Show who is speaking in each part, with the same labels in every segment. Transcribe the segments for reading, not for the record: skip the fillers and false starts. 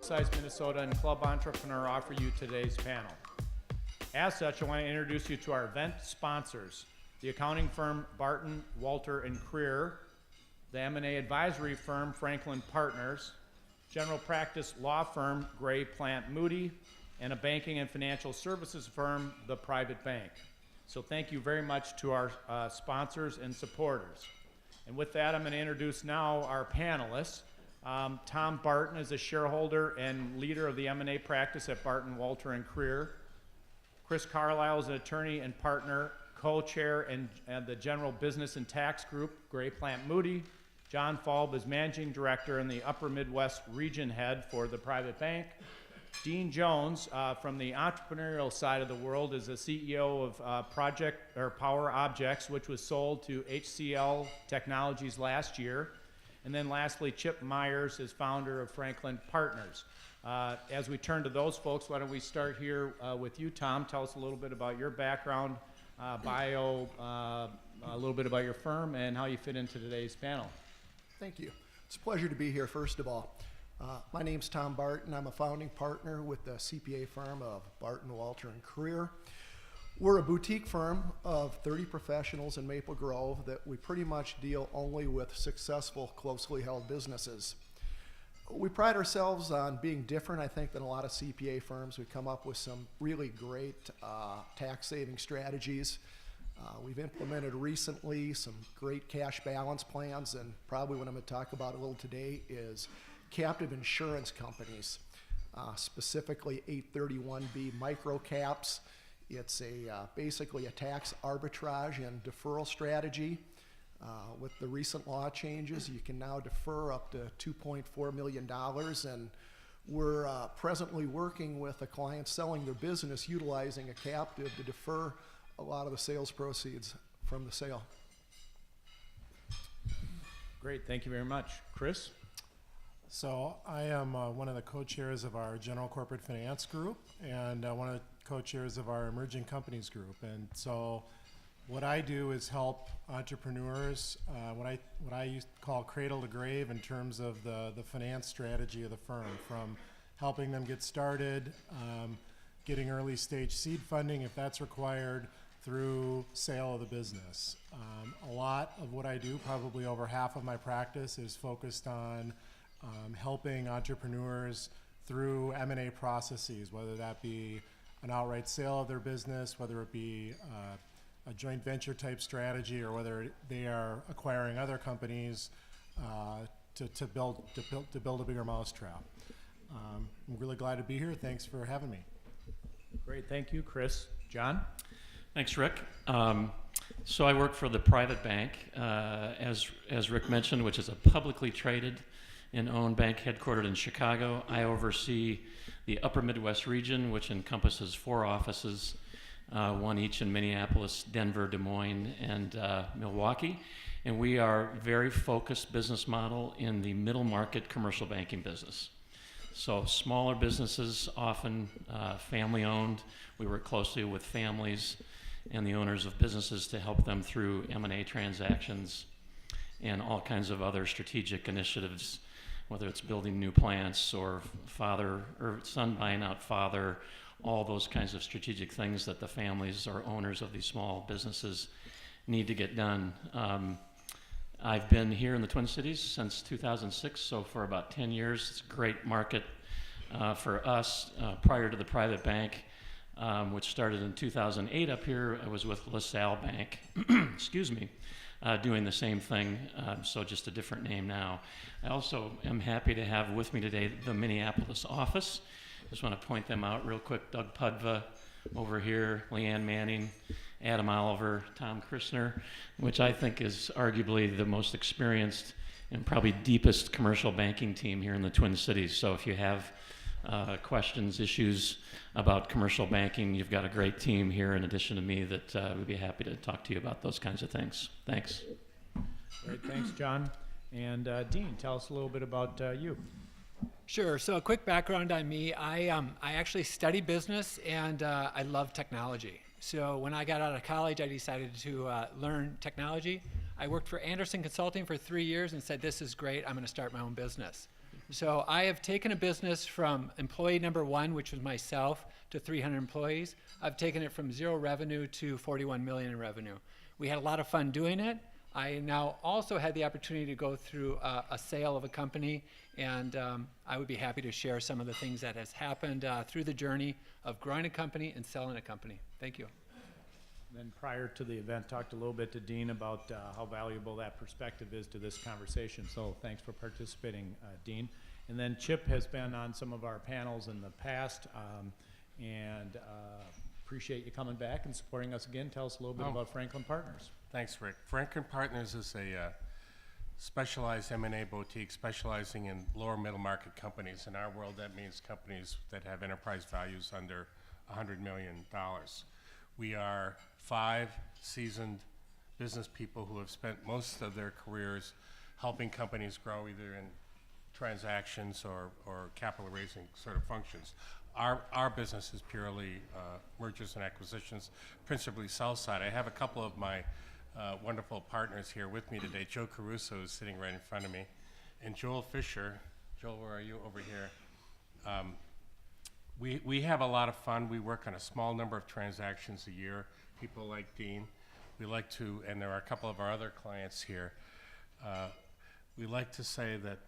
Speaker 1: UPSIZE Minnesota and Club Entrepreneur offer you today's panel. As such, I want to introduce you to our event sponsors, the accounting firm Barton, Walter & Creer, the M&A advisory firm Franklin Partners, general practice law firm Gray Plant Moody, and a banking and financial services firm, the Private Bank. So thank you very much to our sponsors and supporters. And with that, I'm going to introduce now our panelists. Tom Barton is a shareholder and leader of the M&A practice at Barton, Walter & Creer. Chris Carlisle is an attorney and partner, co-chair and the General Business and Tax Group, Gray Plant Moody. John Falb is managing director and the Upper Midwest region head for the Private Bank. Dean Jones, from the entrepreneurial side of the world, is the CEO of PowerObjects, which was sold to HCL Technologies last year. And then lastly, Chip Myers is founder of Franklin Partners. As we turn to those folks, why don't we start here with you, Tom. Tell us a little bit about your background, bio, a little bit about your firm, and how you fit into today's panel.
Speaker 2: Thank you. It's a pleasure to be here, first of all. My name's Tom Barton. I'm a founding partner with the CPA firm of Barton, Walter & Creer. We're a boutique firm of 30 professionals in Maple Grove that we pretty much deal only with successful, closely held businesses. We pride ourselves on being different, I think, than a lot of CPA firms. We come up with some really great tax-saving strategies. We've implemented recently some great cash balance plans, and probably what I'm going to talk about a little today is captive insurance companies, specifically 831B microcaps. It's basically a tax arbitrage and deferral strategy. With the recent law changes, you can now defer up to $2.4 million, and we're presently working with a client selling their business utilizing a captive to defer a lot of the sales proceeds from the sale.
Speaker 1: Great, thank you very much. Chris?
Speaker 3: So I am one of the co-chairs of our General Corporate Finance Group and one of the co-chairs of our Emerging Companies Group. And so what I do is help entrepreneurs, what I used to call cradle to grave in terms of the finance strategy of the firm, from helping them get started, getting early stage seed funding if that's required, through sale of the business. A lot of what I do, probably over half of my practice, is focused on helping entrepreneurs through M&A processes, whether that be an outright sale of their business, whether it be a joint venture type strategy, or whether they are acquiring other companies to build a bigger mousetrap. I'm really glad to be here. Thanks for having me.
Speaker 1: Great, thank you, Chris. John?
Speaker 4: Thanks, Rick. So I work for the Private Bank, as Rick mentioned, which is a publicly traded and owned bank headquartered in Chicago. I oversee the Upper Midwest region, which encompasses 4 offices, one each in Minneapolis, Denver, Des Moines, and Milwaukee. And we are a very focused business model in the middle market commercial banking business. So smaller businesses, often family owned. We work closely with families and the owners of businesses to help them through M&A transactions and all kinds of other strategic initiatives, whether it's building new plants or father or son buying out father, all those kinds of strategic things that the families or owners of these small businesses need to get done. I've been here in the Twin Cities since 2006, so for about 10 years. It's a great market for us. Prior to the Private Bank, which started in 2008 up here, I was with LaSalle Bank, excuse me, doing the same thing, so just a different name now. I also am happy to have with me today the Minneapolis office. Just want to point them out real quick. Doug Pudva over here, Leanne Manning, Adam Oliver, Tom Christner, which I think is arguably the most experienced and probably deepest commercial banking team here in the Twin Cities. So if you have questions, issues about commercial banking, you've got a great team here in addition to me that would be happy to talk to you about those kinds of things. Thanks.
Speaker 1: Great, thanks, John. And Dean, tell us a little bit about you.
Speaker 5: Sure. So a quick background on me. I actually study business and I love technology. So when I got out of college, I decided to learn technology. I worked for Anderson Consulting for 3 years and said, this is great, I'm going to start my own business. So I have taken a business from employee number 1, which was myself, to 300 employees. I've taken it from 0 revenue to 41 million in revenue. We had a lot of fun doing it. I now also had the opportunity to go through a sale of a company, and I would be happy to share some of the things that has happened through the journey of growing a company and selling a company. Thank you.
Speaker 1: Then prior to the event, talked a little bit to Dean about how valuable that perspective is to this conversation. So thanks for participating, Dean. And then Chip has been on some of our panels in the past, and appreciate you coming back and supporting us again. Tell us a little bit about Franklin Partners.
Speaker 6: Thanks, Rick. Franklin Partners is a specialized M&A boutique specializing in lower middle market companies. In our world, that means companies that have enterprise values under $100 million. We are 5 seasoned business people who have spent most of their careers helping companies grow either in transactions or capital raising sort of functions. Our business is purely mergers and acquisitions, principally sell side. I have a couple of my wonderful partners here with me today. Joe Caruso is sitting right in front of me, and Joel Fisher. Joel, where are you? Over here. We have a lot of fun. We work on a small number of transactions a year. People like Dean. We like to, and there are a couple of our other clients here. We like to say that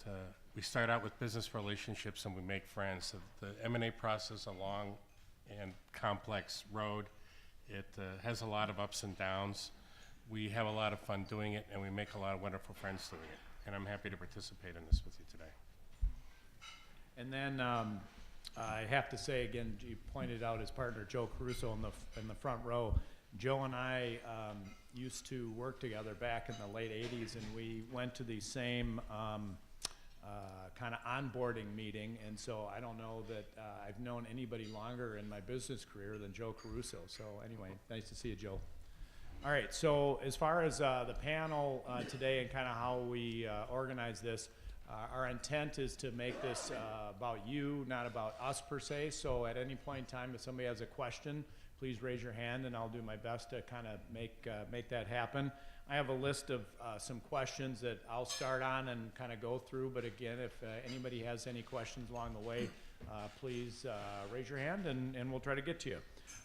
Speaker 6: we start out with business relationships and we make friends. So the M&A process is a long and complex road. It has a lot of ups and downs. We have a lot of fun doing it, and we make a lot of wonderful friends doing it. And I'm happy to participate in this with you today.
Speaker 1: And then I have to say again, you pointed out his partner Joe Caruso in the front row. Joe and I used to work together back in the late 80s, and we went to the same kind of onboarding meeting, and so I don't know that I've known anybody longer in my business career than Joe Caruso. So anyway, nice to see you, Joe. All right, so as far as the panel today and kind of how we organize this, our intent is to make this about you, not about us per se. So at any point in time, if somebody has a question, please raise your hand, and I'll do my best to kind of make that happen. I have a list of some questions that I'll start on and kind of go through, but again, if anybody has any questions along the way, please raise your hand and we'll try to get to you.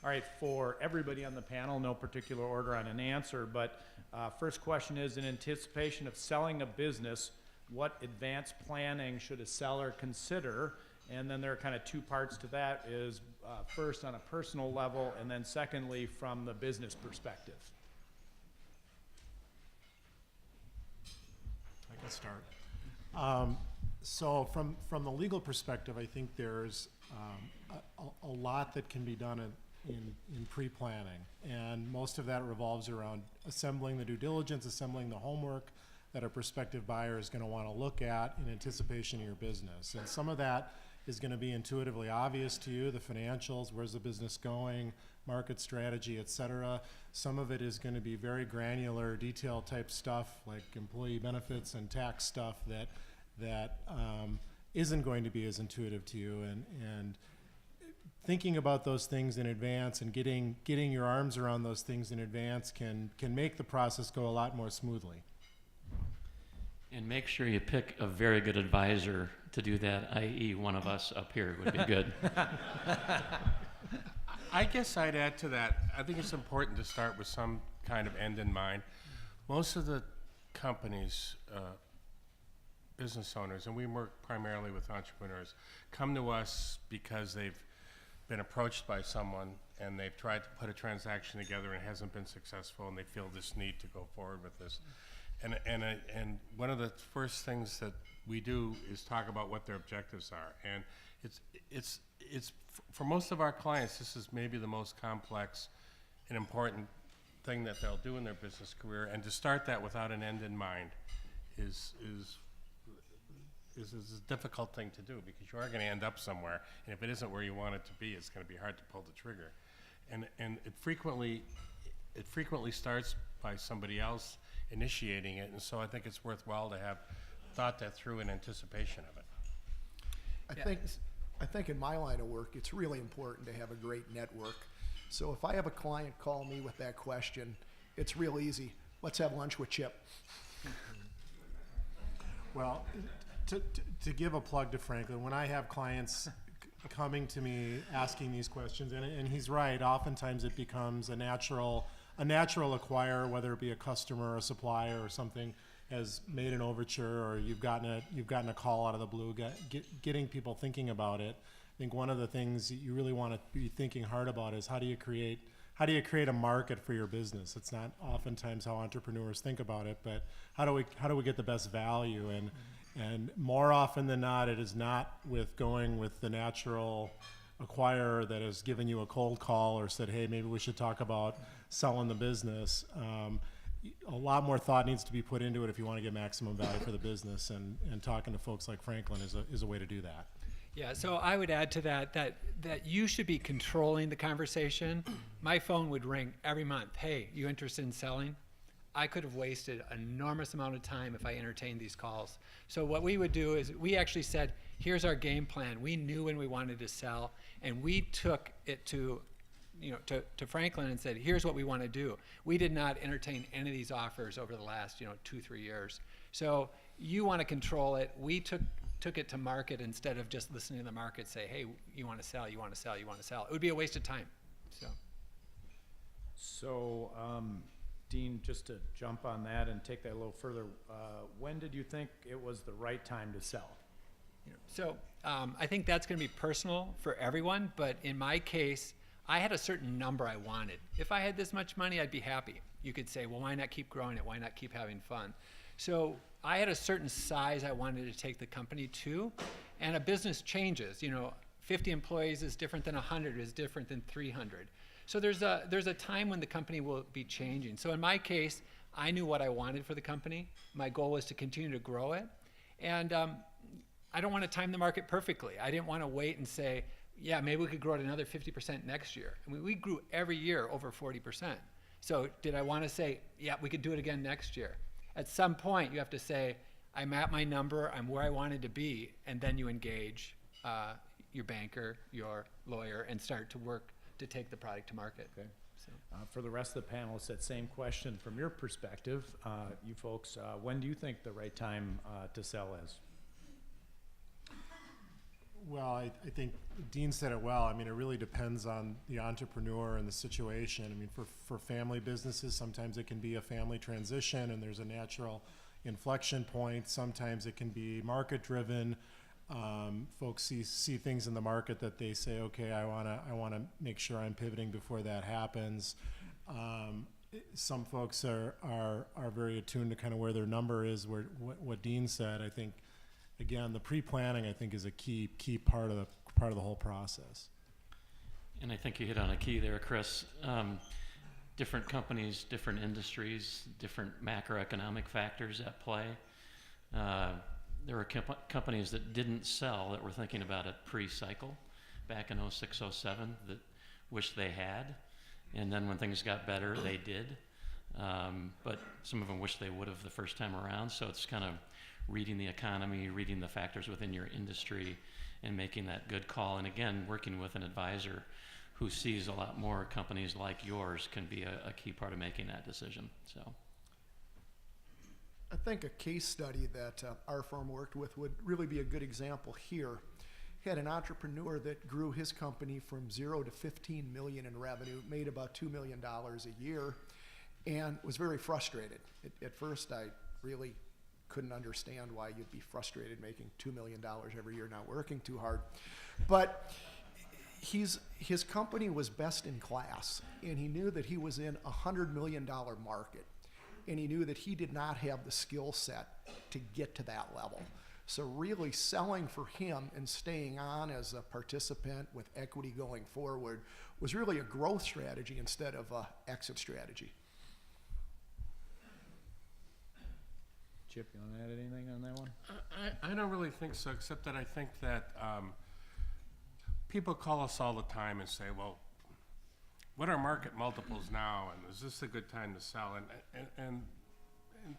Speaker 1: All right, for everybody on the panel, no particular order on an answer, but first question is, in anticipation of selling a business, what advanced planning should a seller consider? And then there are kind of 2 parts to that, is first on a personal level, and then secondly from the business perspective.
Speaker 3: I can start. So from the legal perspective, I think there's a lot that can be done in pre-planning, and most of that revolves around assembling the due diligence, assembling the homework that a prospective buyer is going to want to look at in anticipation of your business. And some of that is going to be intuitively obvious to you, the financials, where's the business going, market strategy, et cetera. Some of it is going to be very granular, detail type stuff like employee benefits and tax stuff that isn't going to be as intuitive to you. And thinking about those things in advance and getting your arms around those things in advance can make the process go a lot more smoothly.
Speaker 4: And make sure you pick a very good advisor to do that, i.e. one of us up here would be good.
Speaker 6: I guess I'd add to that, I think it's important to start with some kind of end in mind. Most of the companies, business owners, and we work primarily with entrepreneurs, come to us because they've been approached by someone and they've tried to put a transaction together and it hasn't been successful, and they feel this need to go forward with this. And one of the first things that we do is talk about what their objectives are. And it's for most of our clients, this is maybe the most complex and important thing that they'll do in their business career. And to start that without an end in mind is a difficult thing to do, because you are going to end up somewhere. And if it isn't where you want it to be, it's going to be hard to pull the trigger. And it frequently starts by somebody else initiating it, and so I think it's worthwhile to have thought that through in anticipation of it.
Speaker 2: I think in my line of work, it's really important to have a great network. So if I have a client call me with that question, it's real easy. Let's have lunch with Chip.
Speaker 3: Well, to give a plug to Franklin, when I have clients coming to me asking these questions, and he's right, oftentimes it becomes a natural acquirer, whether it be a customer or a supplier or something has made an overture, or you've gotten a call out of the blue, getting people thinking about it. I think one of the things that you really want to be thinking hard about is how do you create a market for your business? It's not oftentimes how entrepreneurs think about it, but how do we get the best value? And more often than not, it is not with going with the natural acquirer that has given you a cold call or said, hey, maybe we should talk about selling the business. A lot more thought needs to be put into it if you want to get maximum value for the business, and talking to folks like Franklin is a way to do that.
Speaker 5: Yeah, so I would add to that you should be controlling the conversation. My phone would ring every month. Hey, you interested in selling? I could have wasted an enormous amount of time if I entertained these calls. So what we would do is we actually said, here's our game plan. We knew when we wanted to sell, and we took it to Franklin and said, here's what we want to do. We did not entertain any of these offers over the last 2-3 years. So you want to control it. We took it to market instead of just listening to the market say, hey, you want to sell, you want to sell, you want to sell. It would be a waste of time.
Speaker 1: So, Dean, just to jump on that and take that a little further, when did you think it was the right time to sell?
Speaker 5: So I think that's going to be personal for everyone, but in my case, I had a certain number I wanted. If I had this much money, I'd be happy. You could say, well, why not keep growing it? Why not keep having fun? So I had a certain size I wanted to take the company to, and a business changes. 50 employees is different than 100, is different than 300. So there's a time when the company will be changing. So in my case, I knew what I wanted for the company. My goal was to continue to grow it. And I don't want to time the market perfectly. I didn't want to wait and say, yeah, maybe we could grow at another 50% next year. I mean, we grew every year over 40%. So did I want to say, yeah, we could do it again next year? At some point, you have to say, I'm at my number, I'm where I wanted to be, and then you engage your banker, your lawyer, and start to work to take the product to market.
Speaker 1: Okay.
Speaker 5: So.
Speaker 1: For the rest of the panelists, that same question from your perspective, you folks, when do you think the right time to sell is?
Speaker 3: Well, I think Dean said it well. I mean, it really depends on the entrepreneur and the situation. I mean, for family businesses, sometimes it can be a family transition and there's a natural inflection point. Sometimes it can be market driven. Folks see things in the market that they say, okay, I wanna make sure I'm pivoting before that happens. Some folks are very attuned to kind of where their number is, what Dean said. I think, again, the pre-planning, I think, is a key part of the whole process.
Speaker 4: And I think you hit on a key there, Chris. Different companies, different industries, different macroeconomic factors at play. There were companies that didn't sell that were thinking about it pre-cycle back in 06, 07 that wish they had. And then when things got better, they did. But some of them wish they would have the first time around. So it's kind of reading the economy, reading the factors within your industry, and making that good call. And again, working with an advisor who sees a lot more companies like yours can be a key part of making that decision. So,
Speaker 2: I think a case study that our firm worked with would really be a good example here. He had an entrepreneur that grew his company from 0 to 15 million in revenue, made about $2 million a year, and was very frustrated. At first, I really couldn't understand why you'd be frustrated making $2 million every year, not working too hard. But his company was best in class, and he knew that he was in a $100 million market, and he knew that he did not have the skill set to get to that level. So really selling for him and staying on as a participant with equity going forward was really a growth strategy instead of an exit strategy.
Speaker 1: Chip, you want to add anything on that one?
Speaker 6: I don't really think so, except that I think that people call us all the time and say, well, what are market multiples now, and is this a good time to sell? And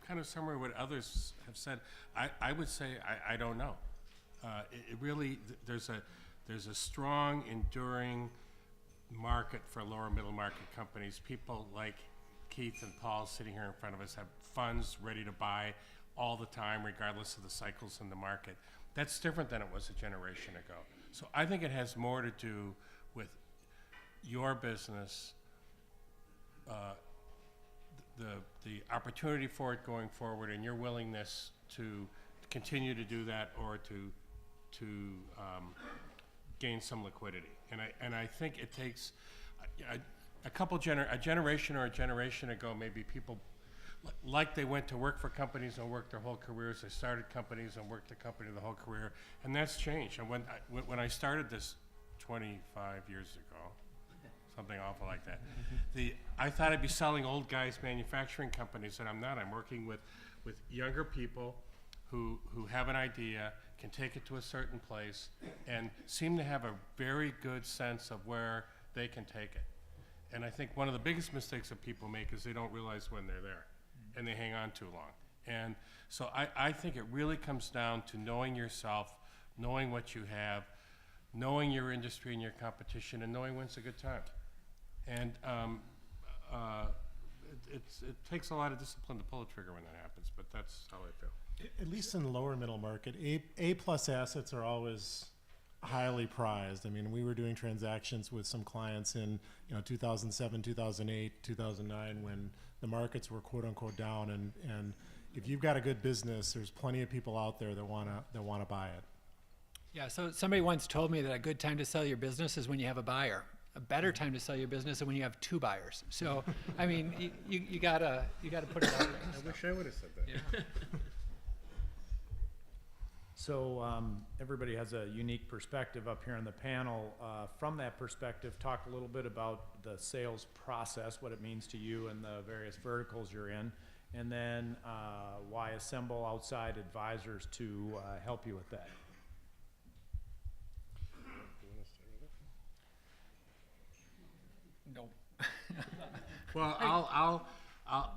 Speaker 6: kind of summary what others have said, I would say I don't know. It really, there's a strong, enduring market for lower middle market companies. People like Keith and Paul sitting here in front of us have funds ready to buy all the time, regardless of the cycles in the market. That's different than it was a generation ago. So I think it has more to do with your business, the opportunity for it going forward, and your willingness to continue to do that or to gain some liquidity. And I think it takes a generation or a generation ago, maybe people like they went to work for companies and worked their whole careers. They started companies and worked the company the whole career, and that's changed. And when I started this 25 years ago, something awful like that, I thought I'd be selling old guys manufacturing companies, and I'm not. I'm working with younger people who have an idea, can take it to a certain place, and seem to have a very good sense of where they can take it. And I think one of the biggest mistakes that people make is they don't realize when they're there, and they hang on too long. And so I think it really comes down to knowing yourself, knowing what you have, knowing your industry and your competition, and knowing when's a good time. And it takes a lot of discipline to pull the trigger when that happens, but that's how I feel.
Speaker 3: At least in the lower middle market, A-plus assets are always highly prized. I mean, we were doing transactions with some clients in 2007, 2008, 2009 when the markets were quote unquote down, and if you've got a good business, there's plenty of people out there that wanna buy it.
Speaker 5: Yeah, so somebody once told me that a good time to sell your business is when you have a buyer. A better time to sell your business is when you have two buyers. So, I mean, you gotta put it out there.
Speaker 6: I wish I would have said that.
Speaker 5: Yeah.
Speaker 1: So everybody has a unique perspective up here on the panel. From that perspective, talk a little bit about the sales process, what it means to you and the various verticals you're in, and then why assemble outside advisors to help you with that.
Speaker 5: No.
Speaker 6: Well,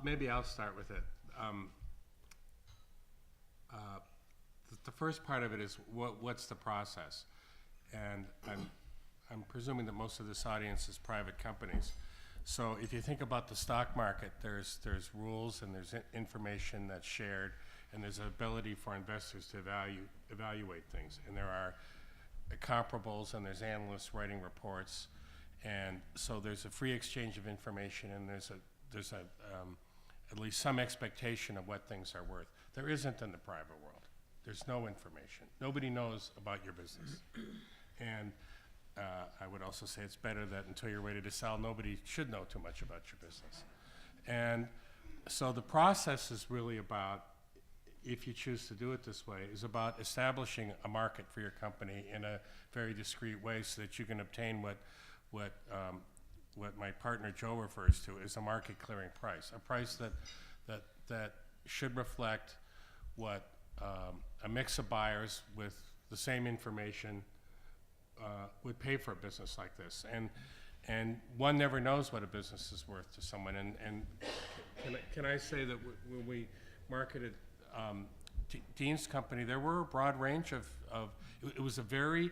Speaker 6: maybe I'll start with it. The first part of it is what's the process, and I'm presuming that most of this audience is private companies. So if you think about the stock market, there's rules and there's information that's shared, and there's an ability for investors to evaluate things, and there are comparables, and there's analysts writing reports, and so there's a free exchange of information, and there's at least some expectation of what things are worth. There isn't in the private world. There's no information. Nobody knows about your business. And I would also say it's better that until you're ready to sell, nobody should know too much about your business. And so the process is really about, if you choose to do it this way, is about establishing a market for your company in a very discreet way so that you can obtain what my partner Joe refers to as a market clearing price, a price that should reflect what a mix of buyers with the same information would pay for a business like this. And one never knows what a business is worth to someone. And can I say that when we marketed Dean's company, there were a broad range of it was a very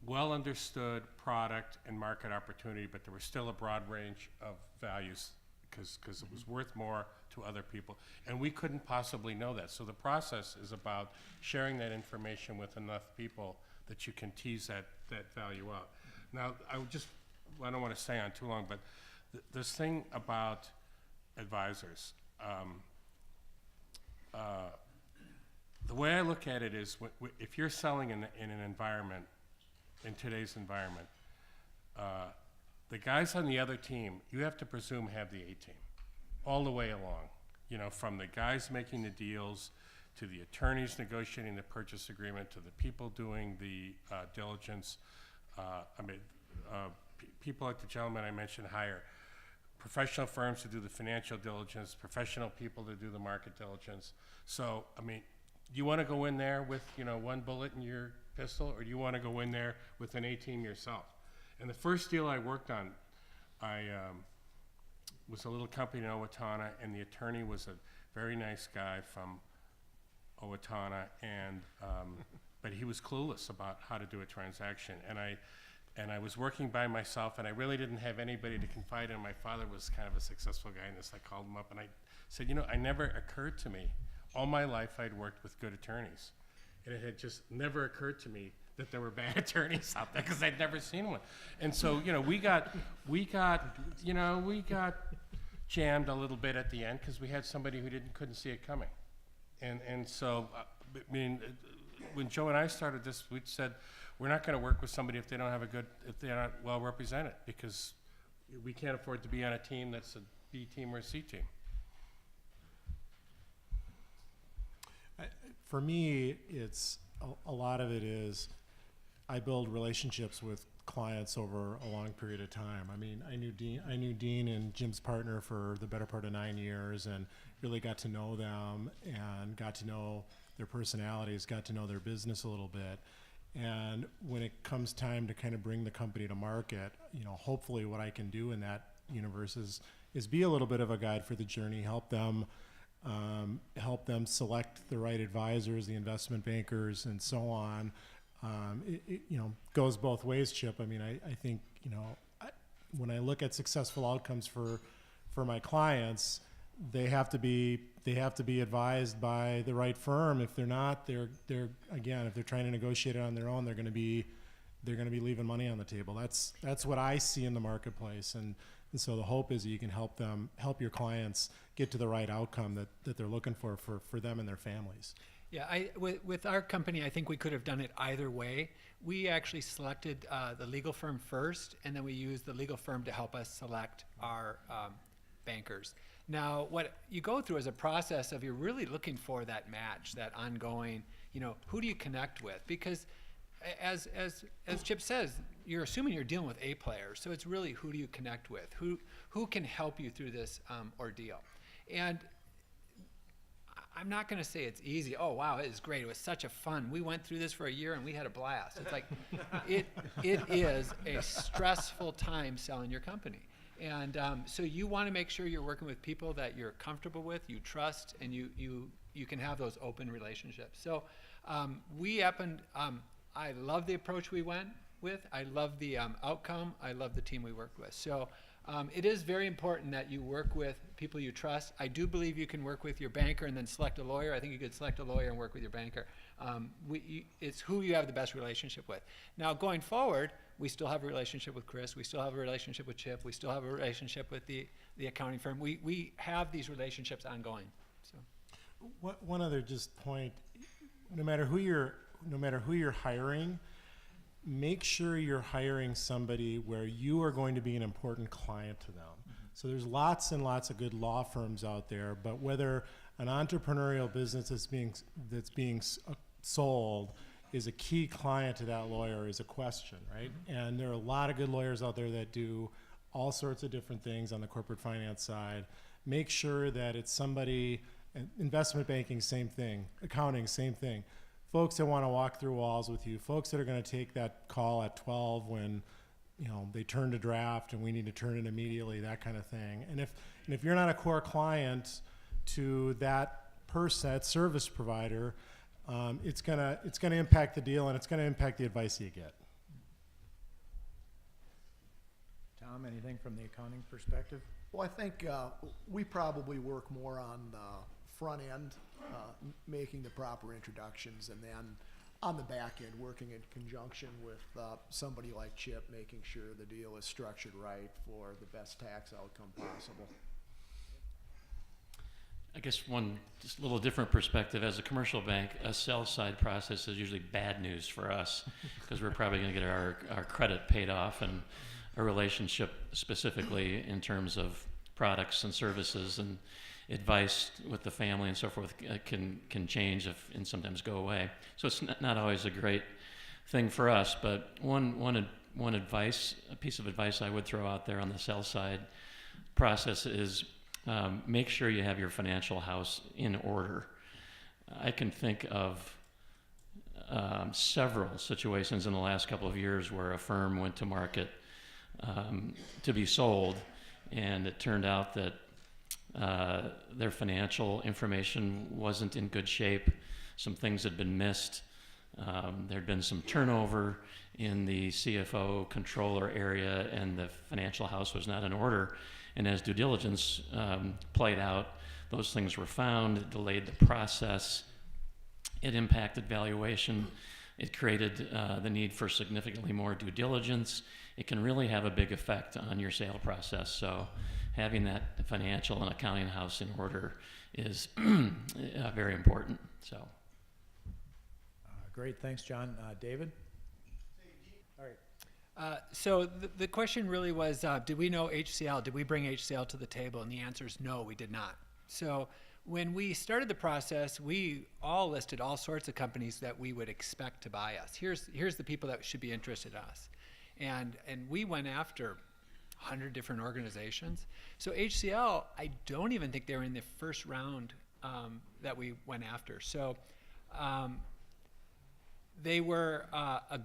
Speaker 6: well understood product and market opportunity, but there was still a broad range of values because it was worth more to other people, and we couldn't possibly know that. So the process is about sharing that information with enough people that you can tease that value out. Now, I don't want to stay on too long, but this thing about advisors, the way I look at it is, if you're selling in an environment, in today's environment, the guys on the other team, you have to presume have the A-team all the way along. From the guys making the deals, to the attorneys negotiating the purchase agreement, to the people doing the diligence. People like the gentleman I mentioned hire professional firms to do the financial diligence, professional people to do the market diligence. So, you want to go in there with, one bullet in your pistol, or do you want to go in there with an A-team yourself? And the first deal I worked on, was a little company in Owatonna, and the attorney was a very nice guy from Owatonna, and but he was clueless about how to do a transaction. And I was working by myself, and I really didn't have anybody to confide in. My father was kind of a successful guy in this. I called him up, and I said, you know, it never occurred to me. All my life I'd worked with good attorneys. And it had just never occurred to me that there were bad attorneys out there because I'd never seen one. And so, you know, we got jammed a little bit at the end because we had somebody who couldn't see it coming. And so, I mean, when Joe and I started this, we said, we're not going to work with somebody if they're not well represented, because we can't afford to be on a team that's a B team or a C team.
Speaker 3: For me, it's a lot of it is I build relationships with clients over a long period of time. I mean, I knew Dean and Jim's partner for the better part of 9 years, and really got to know them and got to know their personalities, got to know their business a little bit. And when it comes time to kind of bring the company to market, you know, hopefully what I can do in that universe is be a little bit of a guide for the journey, help them select the right advisors, the investment bankers, and so on. It you know, goes both ways, Chip. I mean, I think, you know, when I look at successful outcomes for my clients, they have to be advised by the right firm. If they're not, they're again, if they're trying to negotiate it on their own, they're going to be leaving money on the table. That's what I see in the marketplace, and so the hope is that you can help your clients get to the right outcome that they're looking for them and their families.
Speaker 5: Yeah, with our company, I think we could have done it either way. We actually selected the legal firm first, and then we used the legal firm to help us select our bankers. Now, what you go through is a process of you're really looking for that match, that ongoing, you know, who do you connect with? Because as Chip says, you're assuming you're dealing with A players, so it's really who do you connect with? Who can help you through this ordeal? And I'm not going to say it's easy. Oh, wow, it is great. It was such a fun. We went through this for a year and we had a blast. It's like, it is a stressful time selling your company. And so you want to make sure you're working with people that you're comfortable with, you trust, and you can have those open relationships. So I love the approach we went with. I love the outcome. I love the team we worked with. So it is very important that you work with people you trust. I do believe you can work with your banker and then select a lawyer. I think you could select a lawyer and work with your banker. It's who you have the best relationship with. Now, going forward, we still have a relationship with Chris. We still have a relationship with Chip. We still have a relationship with the accounting firm. We have these relationships ongoing. So,
Speaker 3: one other just point: no matter who you're hiring, make sure you're hiring somebody where you are going to be an important client to them. Mm-hmm. So there's lots and lots of good law firms out there, but whether an entrepreneurial business that's being sold is a key client to that lawyer is a question, right? Mm-hmm. And there are a lot of good lawyers out there that do all sorts of different things on the corporate finance side. Make sure that it's somebody, investment banking, same thing, accounting, same thing. Folks that want to walk through walls with you, folks that are going to take that call at 12 when, you know, they turn to draft and we need to turn it immediately, that kind of thing. And if you're not a core client to that person, that service provider, it's gonna impact the deal and it's gonna impact the advice you get.
Speaker 1: Tom, anything from the accounting perspective?
Speaker 2: Well, I think we probably work more on the front end, making the proper introductions, and then on the back end, working in conjunction with somebody like Chip, making sure the deal is structured right for the best tax outcome possible.
Speaker 4: I guess one just little different perspective, as a commercial bank, a sell side process is usually bad news for us because we're probably going to get our credit paid off, and a relationship specifically in terms of products and services and advice with the family and so forth can change and sometimes go away. So it's not always a great thing for us, but one advice, a piece of advice I would throw out there on the sell side process is make sure you have your financial house in order. I can think of several situations in the last couple of years where a firm went to market to be sold, and it turned out that their financial information wasn't in good shape. Some things had been missed. There'd been some turnover in the CFO controller area, and the financial house was not in order. And as due diligence played out, those things were found. It delayed the process. It impacted valuation. It created the need for significantly more due diligence. It can really have a big effect on your sale process. So having that financial and accounting house in order is very important. So.
Speaker 1: Great, thanks, John. David? All right.
Speaker 5: So the question really was, did we know HCL? Did we bring HCL to the table? And the answer is no, we did not. So when we started the process, we all listed all sorts of companies that we would expect to buy us. Here's the people that should be interested in us. And we went after 100 different organizations. So HCL, I don't even think they were in the first round that we went after. So they were a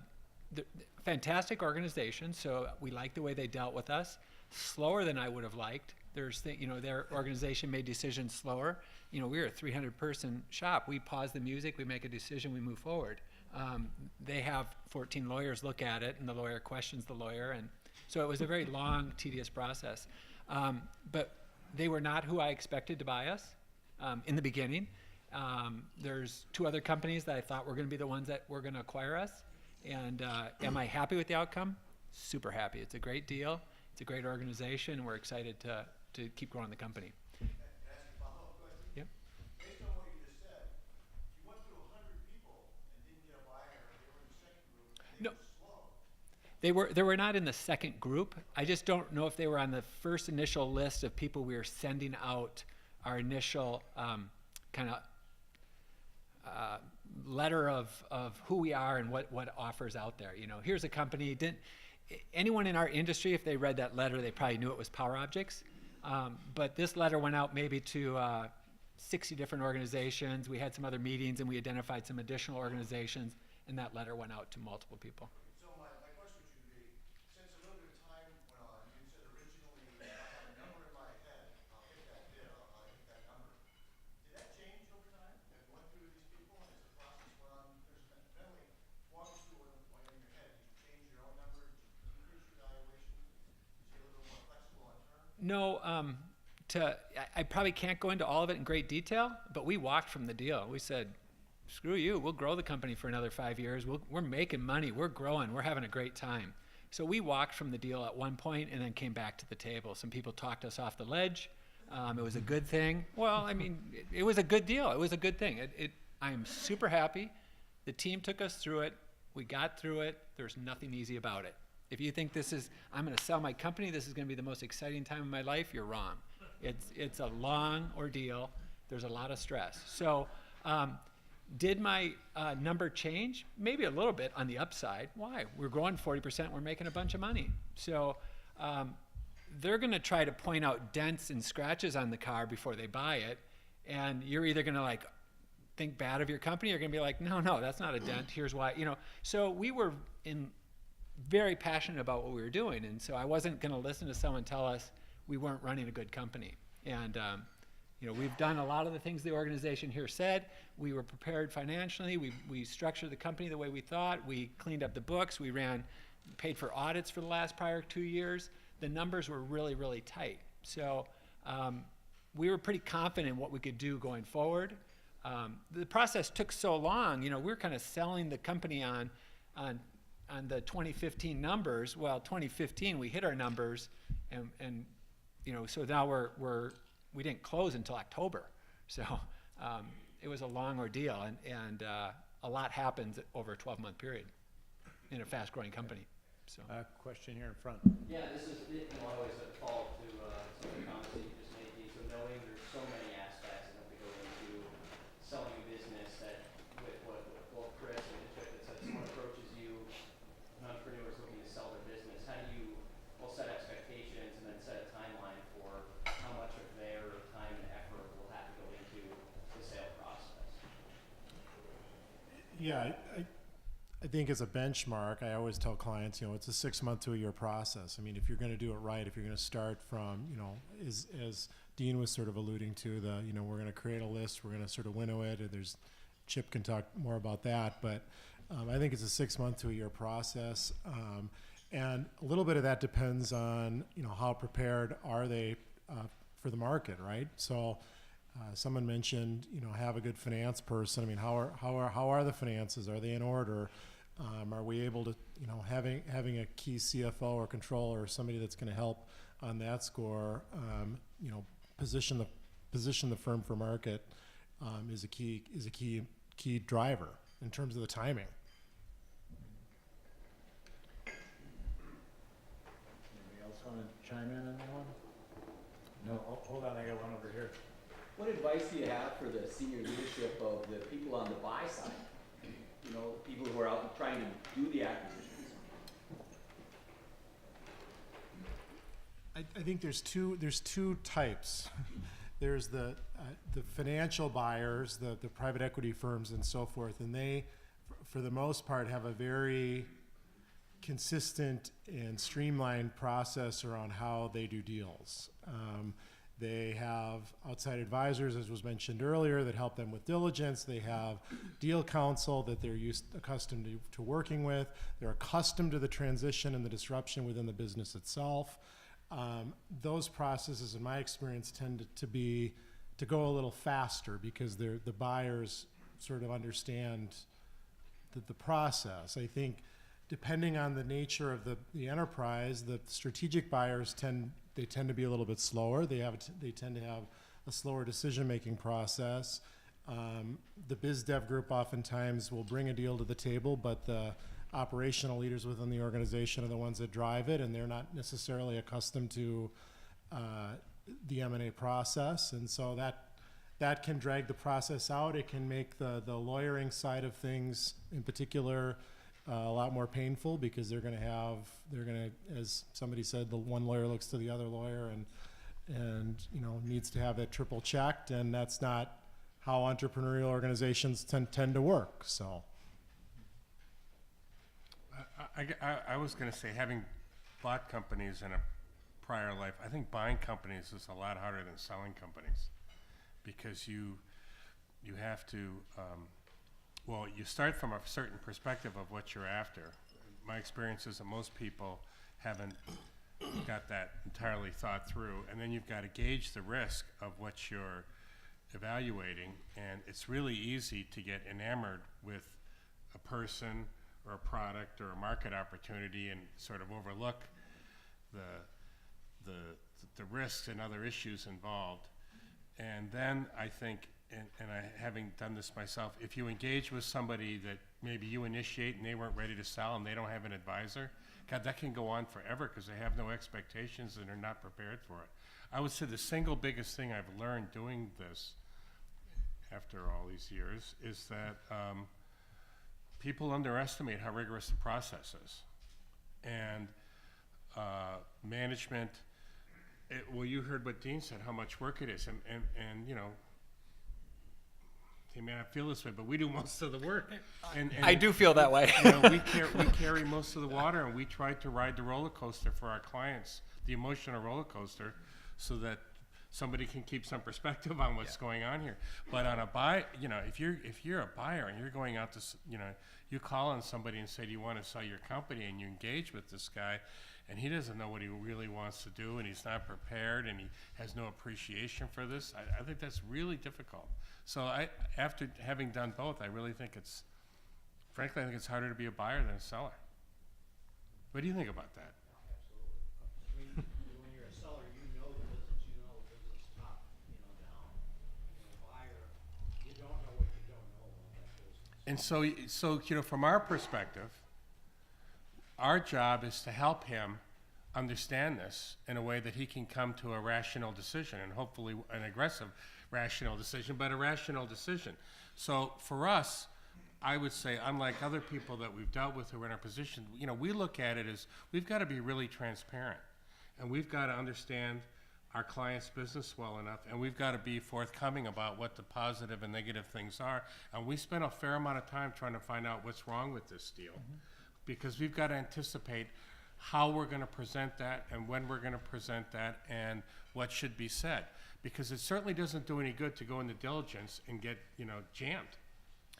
Speaker 5: fantastic organization, so we liked the way they dealt with us. Slower than I would have liked. Their organization made decisions slower. We were a 300-person shop. We pause the music, we make a decision, we move forward. They have 14 lawyers look at it, and the lawyer questions the lawyer, and so it was a very long, tedious process. But they were not who I expected to buy us in the beginning. There's 2 other companies that I thought were going to be the ones that were going to acquire us. And am I happy with the outcome? Super happy. It's a great deal. It's a great organization. And we're excited to keep growing the company.
Speaker 2: Can I ask a follow-up question?
Speaker 5: Yep.
Speaker 2: Based on what you just said, you went through 100 people and didn't get a buyer. They were in the second group. And
Speaker 5: No.
Speaker 2: they were slow.
Speaker 5: They were not in the second group. I just don't know if they were on the first initial list of people we were sending out our initial kind of letter of who we are and what offers out there. Here's a company. Anyone in our industry, if they read that letter, they probably knew it was PowerObjects. But this letter went out maybe to 60 different organizations. We had some other meetings and we identified some additional organizations, and that letter went out to multiple people.
Speaker 2: So my question should be, since a little bit of time went on, you said originally, I have a number in my head, I'll hit that bid, I'll hit that number. Did that change over time? Have you went through these people and as the process went on, there's mentally, walk us through what went in your head. Did you change your own number? Did you increase your valuation? Did you get a little more flexible on terms?
Speaker 5: No, I probably can't go into all of it in great detail, but we walked from the deal. We said, screw you, we'll grow the company for another 5 years. We're making money, we're growing, we're having a great time. So we walked from the deal at one point and then came back to the table. Some people talked us off the ledge. It was a good thing. Well, I mean, it was a good deal. It was a good thing. I am super happy. The team took us through it. We got through it. There's nothing easy about it. If you think I'm going to sell my company, this is going to be the most exciting time of my life, you're wrong. It's a long ordeal. There's a lot of stress. So did my number change? Maybe a little bit on the upside. Why? We're growing 40%. We're making a bunch of money. So they're going to try to point out dents and scratches on the car before they buy it. And you're either going to think bad of your company, or you're going to be like, no, that's not a dent. Here's why. So we were very passionate about what we were doing. And so I wasn't going to listen to someone tell us we weren't running a good company. And we've done a lot of the things the organization here said. We were prepared financially. We structured the company the way we thought. We cleaned up the books. We paid for audits for the prior 2 years. The numbers were really, really tight. So we were pretty confident in what we could do going forward. The process took so long. We were kind of selling the company on the 2015 numbers. Well, 2015 we hit our numbers, and so now we didn't close until October. So it was a long ordeal, and a lot happens over a 12-month period in a fast-growing company. So.
Speaker 1: Question here in front.
Speaker 7: Yeah, this is I always follow to some of the comments that you just made, Dean. So knowing there's so many aspects that we go into selling a business, that with what both Chris and Chip had said, someone approaches you, an entrepreneur is looking to sell their business. How do you set expectations and then set a timeline for how much of their time and effort will have to go into the sale process?
Speaker 3: Yeah, I think as a benchmark, I always tell clients, it's a 6-month to a year process. I mean, if you're going to do it right, if you're going to start from, as Dean was sort of alluding to, we're going to create a list, we're going to sort of winnow it, and Chip can talk more about that, but I think it's a 6-month to a year process. And a little bit of that depends on, how prepared are they for the market, right? So Someone mentioned, have a good finance person. I mean, how are the finances? Are they in order? Are we able to, having a key CFO or controller or somebody that's going to help on that score, position the firm for market is a key driver in terms of the timing.
Speaker 8: Anybody else want to chime in on that one? No, hold on, I got one over here.
Speaker 9: What advice do you have for the senior leadership of the people on the buy side? People who are out trying to do the acquisitions.
Speaker 3: I think there's two types. There's the financial buyers, the private equity firms and so forth, and they, for the most part, have a very consistent and streamlined process around how they do deals. They have outside advisors, as was mentioned earlier, that help them with diligence. They have deal counsel that they're accustomed to working with. They're accustomed to the transition and the disruption within the business itself. Those processes, in my experience, tend to go a little faster because the buyers sort of understand the process. I think depending on the nature of the enterprise, the strategic buyers tend to be a little bit slower. They tend to have a slower decision-making process. The biz dev group oftentimes will bring a deal to the table, but the operational leaders within the organization are the ones that drive it, and they're not necessarily accustomed to the M&A process, and so that can drag the process out. It can make the lawyering side of things, in particular, a lot more painful because they're going to, as somebody said, the one lawyer looks to the other lawyer and needs to have that triple checked, and that's not how entrepreneurial organizations tend to work. So,
Speaker 6: I was going to say, having bought companies in a prior life, I think buying companies is a lot harder than selling companies because you have to. Well, you start from a certain perspective of what you're after. My experience is that most people haven't got that entirely thought through, and then you've got to gauge the risk of what you're evaluating, and it's really easy to get enamored with a person or a product or a market opportunity and sort of overlook the risks and other issues involved. And then I think, and I, having done this myself, if you engage with somebody that maybe you initiate and they weren't ready to sell and they don't have an advisor, God, that can go on forever because they have no expectations and are not prepared for it. I would say the single biggest thing I've learned doing this after all these years is that people underestimate how rigorous the process is. And management, well, you heard what Dean said, how much work it is, and they may not feel this way, but we do most of the work. And
Speaker 5: I do feel that way.
Speaker 6: We carry most of the water, and we try to ride the roller coaster for our clients, the emotional roller coaster, so that somebody can keep some perspective on what's going on here. But on a buy, if you're a buyer and you're going out to, you call on somebody and say, do you want to sell your company? And you engage with this guy, and he doesn't know what he really wants to do, and he's not prepared, and he has no appreciation for this. I think that's really difficult. So after having done both, I really think frankly, I think it's harder to be a buyer than a seller. What do you think about that?
Speaker 8: Absolutely. When you're a seller, you know the business top, down. When you're a buyer, you don't know what you don't know about that business.
Speaker 6: And so from our perspective, our job is to help him understand this in a way that he can come to a rational decision, and hopefully an aggressive rational decision, but a rational decision. So for us, I would say, unlike other people that we've dealt with who are in our position, we look at it as we've got to be really transparent, and we've got to understand our client's business well enough, and we've got to be forthcoming about what the positive and negative things are. And we spend a fair amount of time trying to find out what's wrong with this deal, because we've got to anticipate how we're going to present that and when we're going to present that and what should be said. Because it certainly doesn't do any good to go into diligence and get, jammed.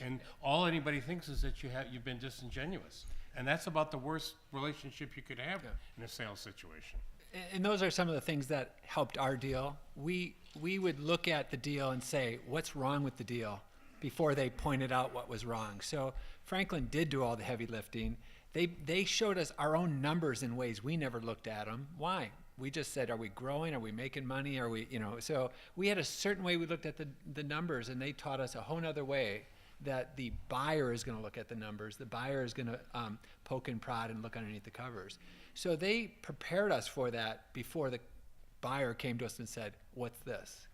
Speaker 6: And all anybody thinks is that you've been disingenuous. And that's about the worst relationship you could have in a sales situation.
Speaker 5: And those are some of the things that helped our deal. We would look at the deal and say, what's wrong with the deal before they pointed out what was wrong. So Franklin did do all the heavy lifting. They showed us our own numbers in ways we never looked at them. Why? We just said, are we growing? Are we making money? Are we, so we had a certain way we looked at the numbers, and they taught us a whole nother way that the buyer is going to look at the numbers. The buyer is going to poke and prod and look underneath the covers. So they prepared us for that before the buyer came to us and said, what's this?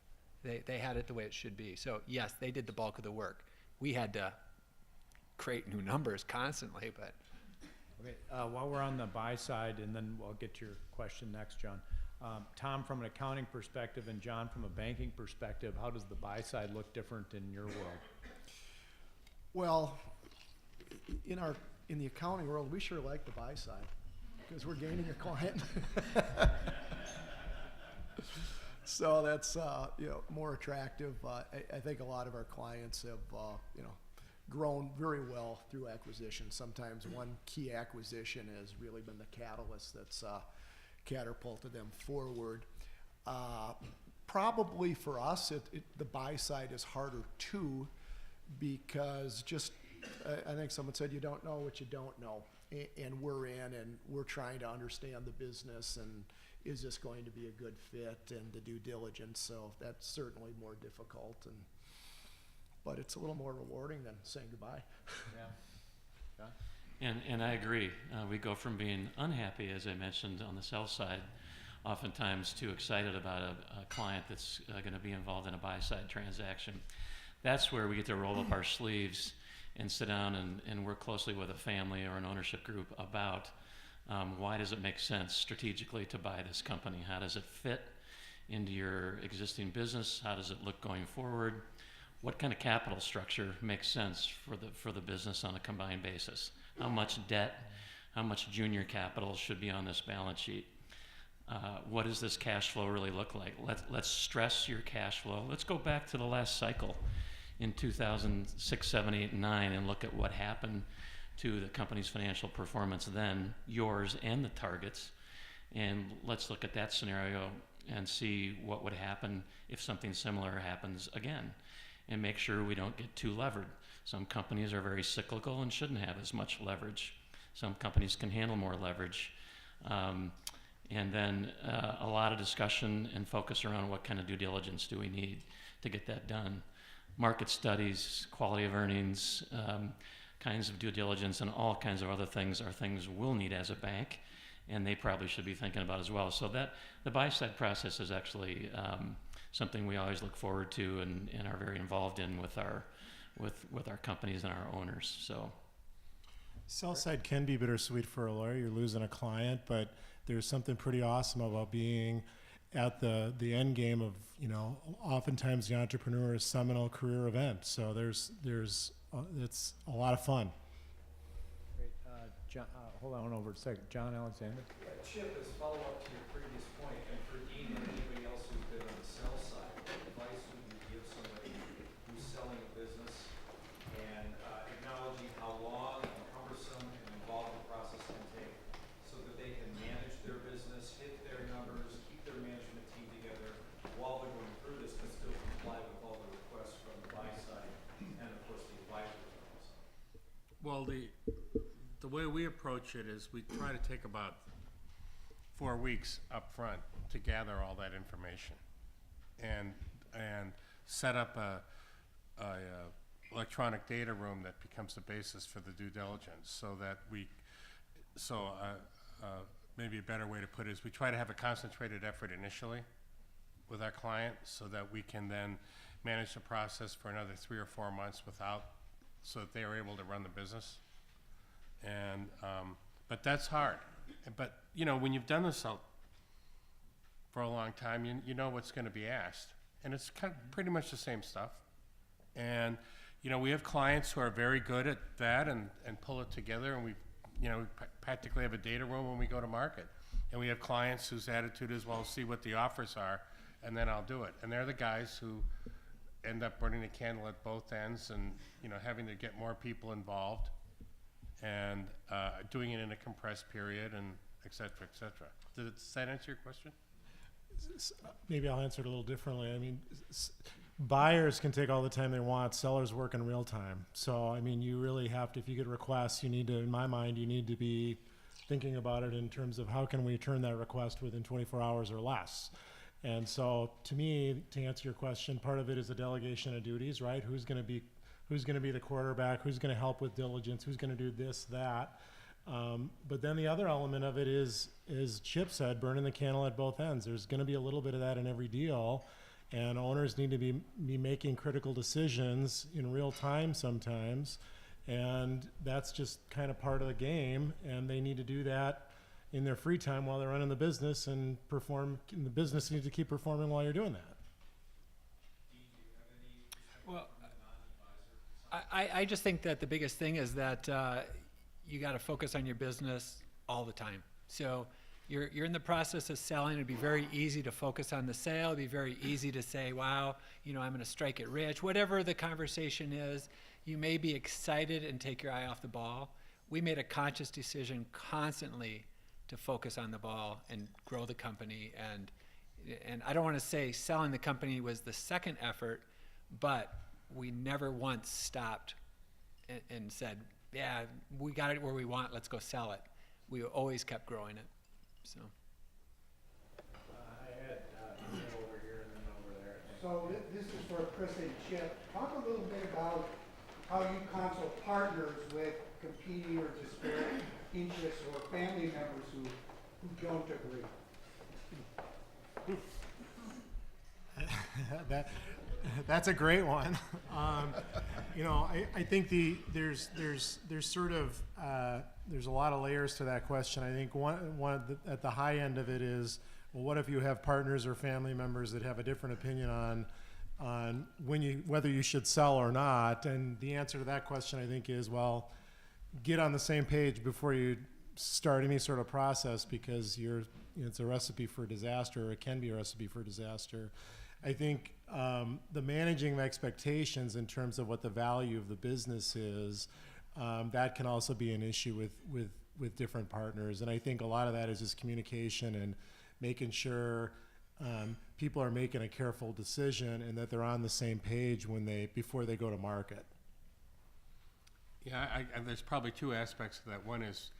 Speaker 5: They had it the way it should be. So yes, they did the bulk of the work. We had to create new numbers constantly, but.
Speaker 1: Okay, while we're on the buy side, and then we'll get to your question next, John. Tom, from an accounting perspective, and John, from a banking perspective, how does the buy side look different in your world?
Speaker 2: Well, in the accounting world, we sure like the buy side because we're gaining a client. So that's more attractive. I think a lot of our clients have grown very well through acquisition. Sometimes one key acquisition has really been the catalyst that's catapulted them forward. Probably for us, the buy side is harder too, because I think someone said you don't know what you don't know, and we're in and we're trying to understand the business and is this going to be a good fit and the due diligence. So that's certainly more difficult, but it's a little more rewarding than saying goodbye.
Speaker 1: Yeah.
Speaker 4: And I agree. We go from being unhappy, as I mentioned, on the sell side, oftentimes too excited about a client that's going to be involved in a buy-side transaction. That's where we get to roll up our sleeves and sit down and work closely with a family or an ownership group about why does it make sense strategically to buy this company? How does it fit into your existing business? How does it look going forward? What kind of capital structure makes sense for the business on a combined basis? How much debt, how much junior capital should be on this balance sheet? What does this cash flow really look like? Let's stress your cash flow. Let's go back to the last cycle in 2006, 7, 8, and 9 and look at what happened to the company's financial performance then, yours and the targets. And let's look at that scenario and see what would happen if something similar happens again, and make sure we don't get too levered. Some companies are very cyclical and shouldn't have as much leverage. Some companies can handle more leverage. And then a lot of discussion and focus around what kind of due diligence do we need to get that done. Market studies, quality of earnings, kinds of due diligence, and all kinds of other things are things we'll need as a bank, and they probably should be thinking about as well. So that the buy-side process is actually something we always look forward to and are very involved in with our companies and our owners. So
Speaker 3: Sell side can be bittersweet for a lawyer. You're losing a client, but there's something pretty awesome about being at the end game of, oftentimes the entrepreneur's seminal career event. So it's a lot of fun.
Speaker 1: Great. John, hold on over a second. John Alexander.
Speaker 10: Yeah, Chip, as a follow-up to your previous point, and for Dean and anybody else who's been on the sell side, what advice would you give somebody who's selling a business and acknowledging how long and cumbersome and involved the process can take so that they can manage their business, hit their numbers, keep their management team together while they're going through this, but still comply with all the requests from the buy side and, of course, the advisors on the side?
Speaker 6: Well, the way we approach it is we try to take about 4 weeks up front to gather all that information and set up a electronic data room that becomes the basis for the due diligence, so that maybe a better way to put it is we try to have a concentrated effort initially with our client so that we can then manage the process for another 3 or 4 months so that they are able to run the business. And but that's hard. But when you've done this for a long time, you know what's going to be asked, and it's kind of pretty much the same stuff. And we have clients who are very good at that and pull it together, and we practically have a data room when we go to market. And we have clients whose attitude is, well, see what the offers are, and then I'll do it. And they're the guys who end up burning the candle at both ends and having to get more people involved and doing it in a compressed period et cetera, et cetera. Does that answer your question?
Speaker 3: Maybe I'll answer it a little differently. I mean, buyers can take all the time they want. Sellers work in real time. So, I mean, you really have to, if you get requests, you need to, in my mind, you need to be thinking about it in terms of how can we turn that request within 24 hours or less. And so, to me, to answer your question, part of it is a delegation of duties, right? Who's going to be the quarterback? Who's going to help with diligence? Who's going to do this, that? But then the other element of it is Chip said, burning the candle at both ends. There's going to be a little bit of that in every deal, and owners need to be making critical decisions in real time sometimes, and that's just kind of part of the game, and they need to do that in their free time while they're running the business and perform. And the business needs to keep performing while you're doing that.
Speaker 5: Well, I just think that the biggest thing is that you got to focus on your business all the time. So you're in the process of selling. It'd be very easy to focus on the sale. It'd be very easy to say, wow, I'm going to strike it rich. Whatever the conversation is, you may be excited and take your eye off the ball. We made a conscious decision constantly to focus on the ball and grow the company. And I don't want to say selling the company was the second effort, but we never once stopped and said, yeah, we got it where we want, let's go sell it. We always kept growing it, so.
Speaker 1: I had over here and then over there.
Speaker 8: So this is for Chris and Chip. Talk a little bit about how you consult partners with competing or disparate interests or family members who don't agree.
Speaker 3: That's a great one. I think there's sort of there's a lot of layers to that question. I think one at the high end of it is, well, what if you have partners or family members that have a different opinion on whether you should sell or not? And the answer to that question, I think, is, well, get on the same page before you start any sort of process, because it's a recipe for disaster, or it can be a recipe for disaster. I think the managing of expectations in terms of what the value of the business is, that can also be an issue with different partners. And I think a lot of that is just communication and making sure people are making a careful decision and that they're on the same page before they go to market.
Speaker 6: Yeah, there's probably two aspects to that. One is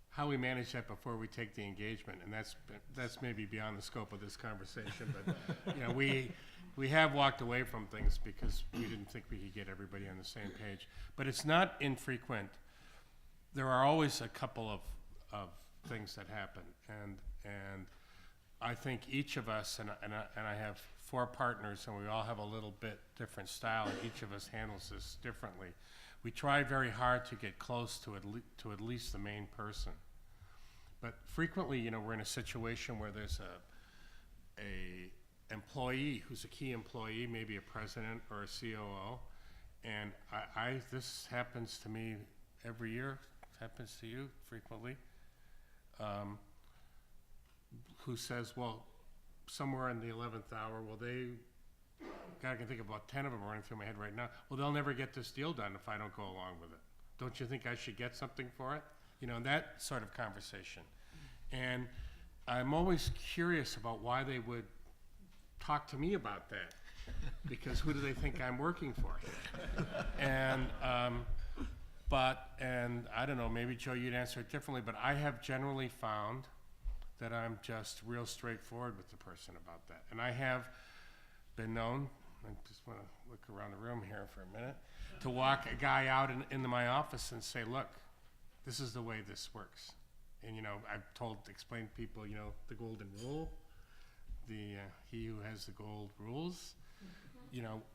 Speaker 6: how we manage that before we take the engagement, and that's maybe beyond the scope of this conversation. But we have walked away from things because we didn't think we could get everybody on the same page. But it's not infrequent. There are always a couple of things that happen, and I think each of us, and I have 4 partners, and we all have a little bit different style, and each of us handles this differently. We try very hard to get close to at least the main person. But frequently, we're in a situation where there's a employee who's a key employee, maybe a president or a COO, and this happens to me every year. It happens to you frequently. Who says, well, somewhere in the 11th hour, I can think of about 10 of them running through my head right now. Well, they'll never get this deal done if I don't go along with it. Don't you think I should get something for it? That sort of conversation. And I'm always curious about why they would talk to me about that, because who do they think I'm working for? And I don't know, maybe Joe, you'd answer it differently, but I have generally found that I'm just real straightforward with the person about that. And I have been known, I just want to look around the room here for a minute, to walk a guy out into my office and say, look, this is the way this works. And I've explained to people, the golden rule, he who has the gold rules,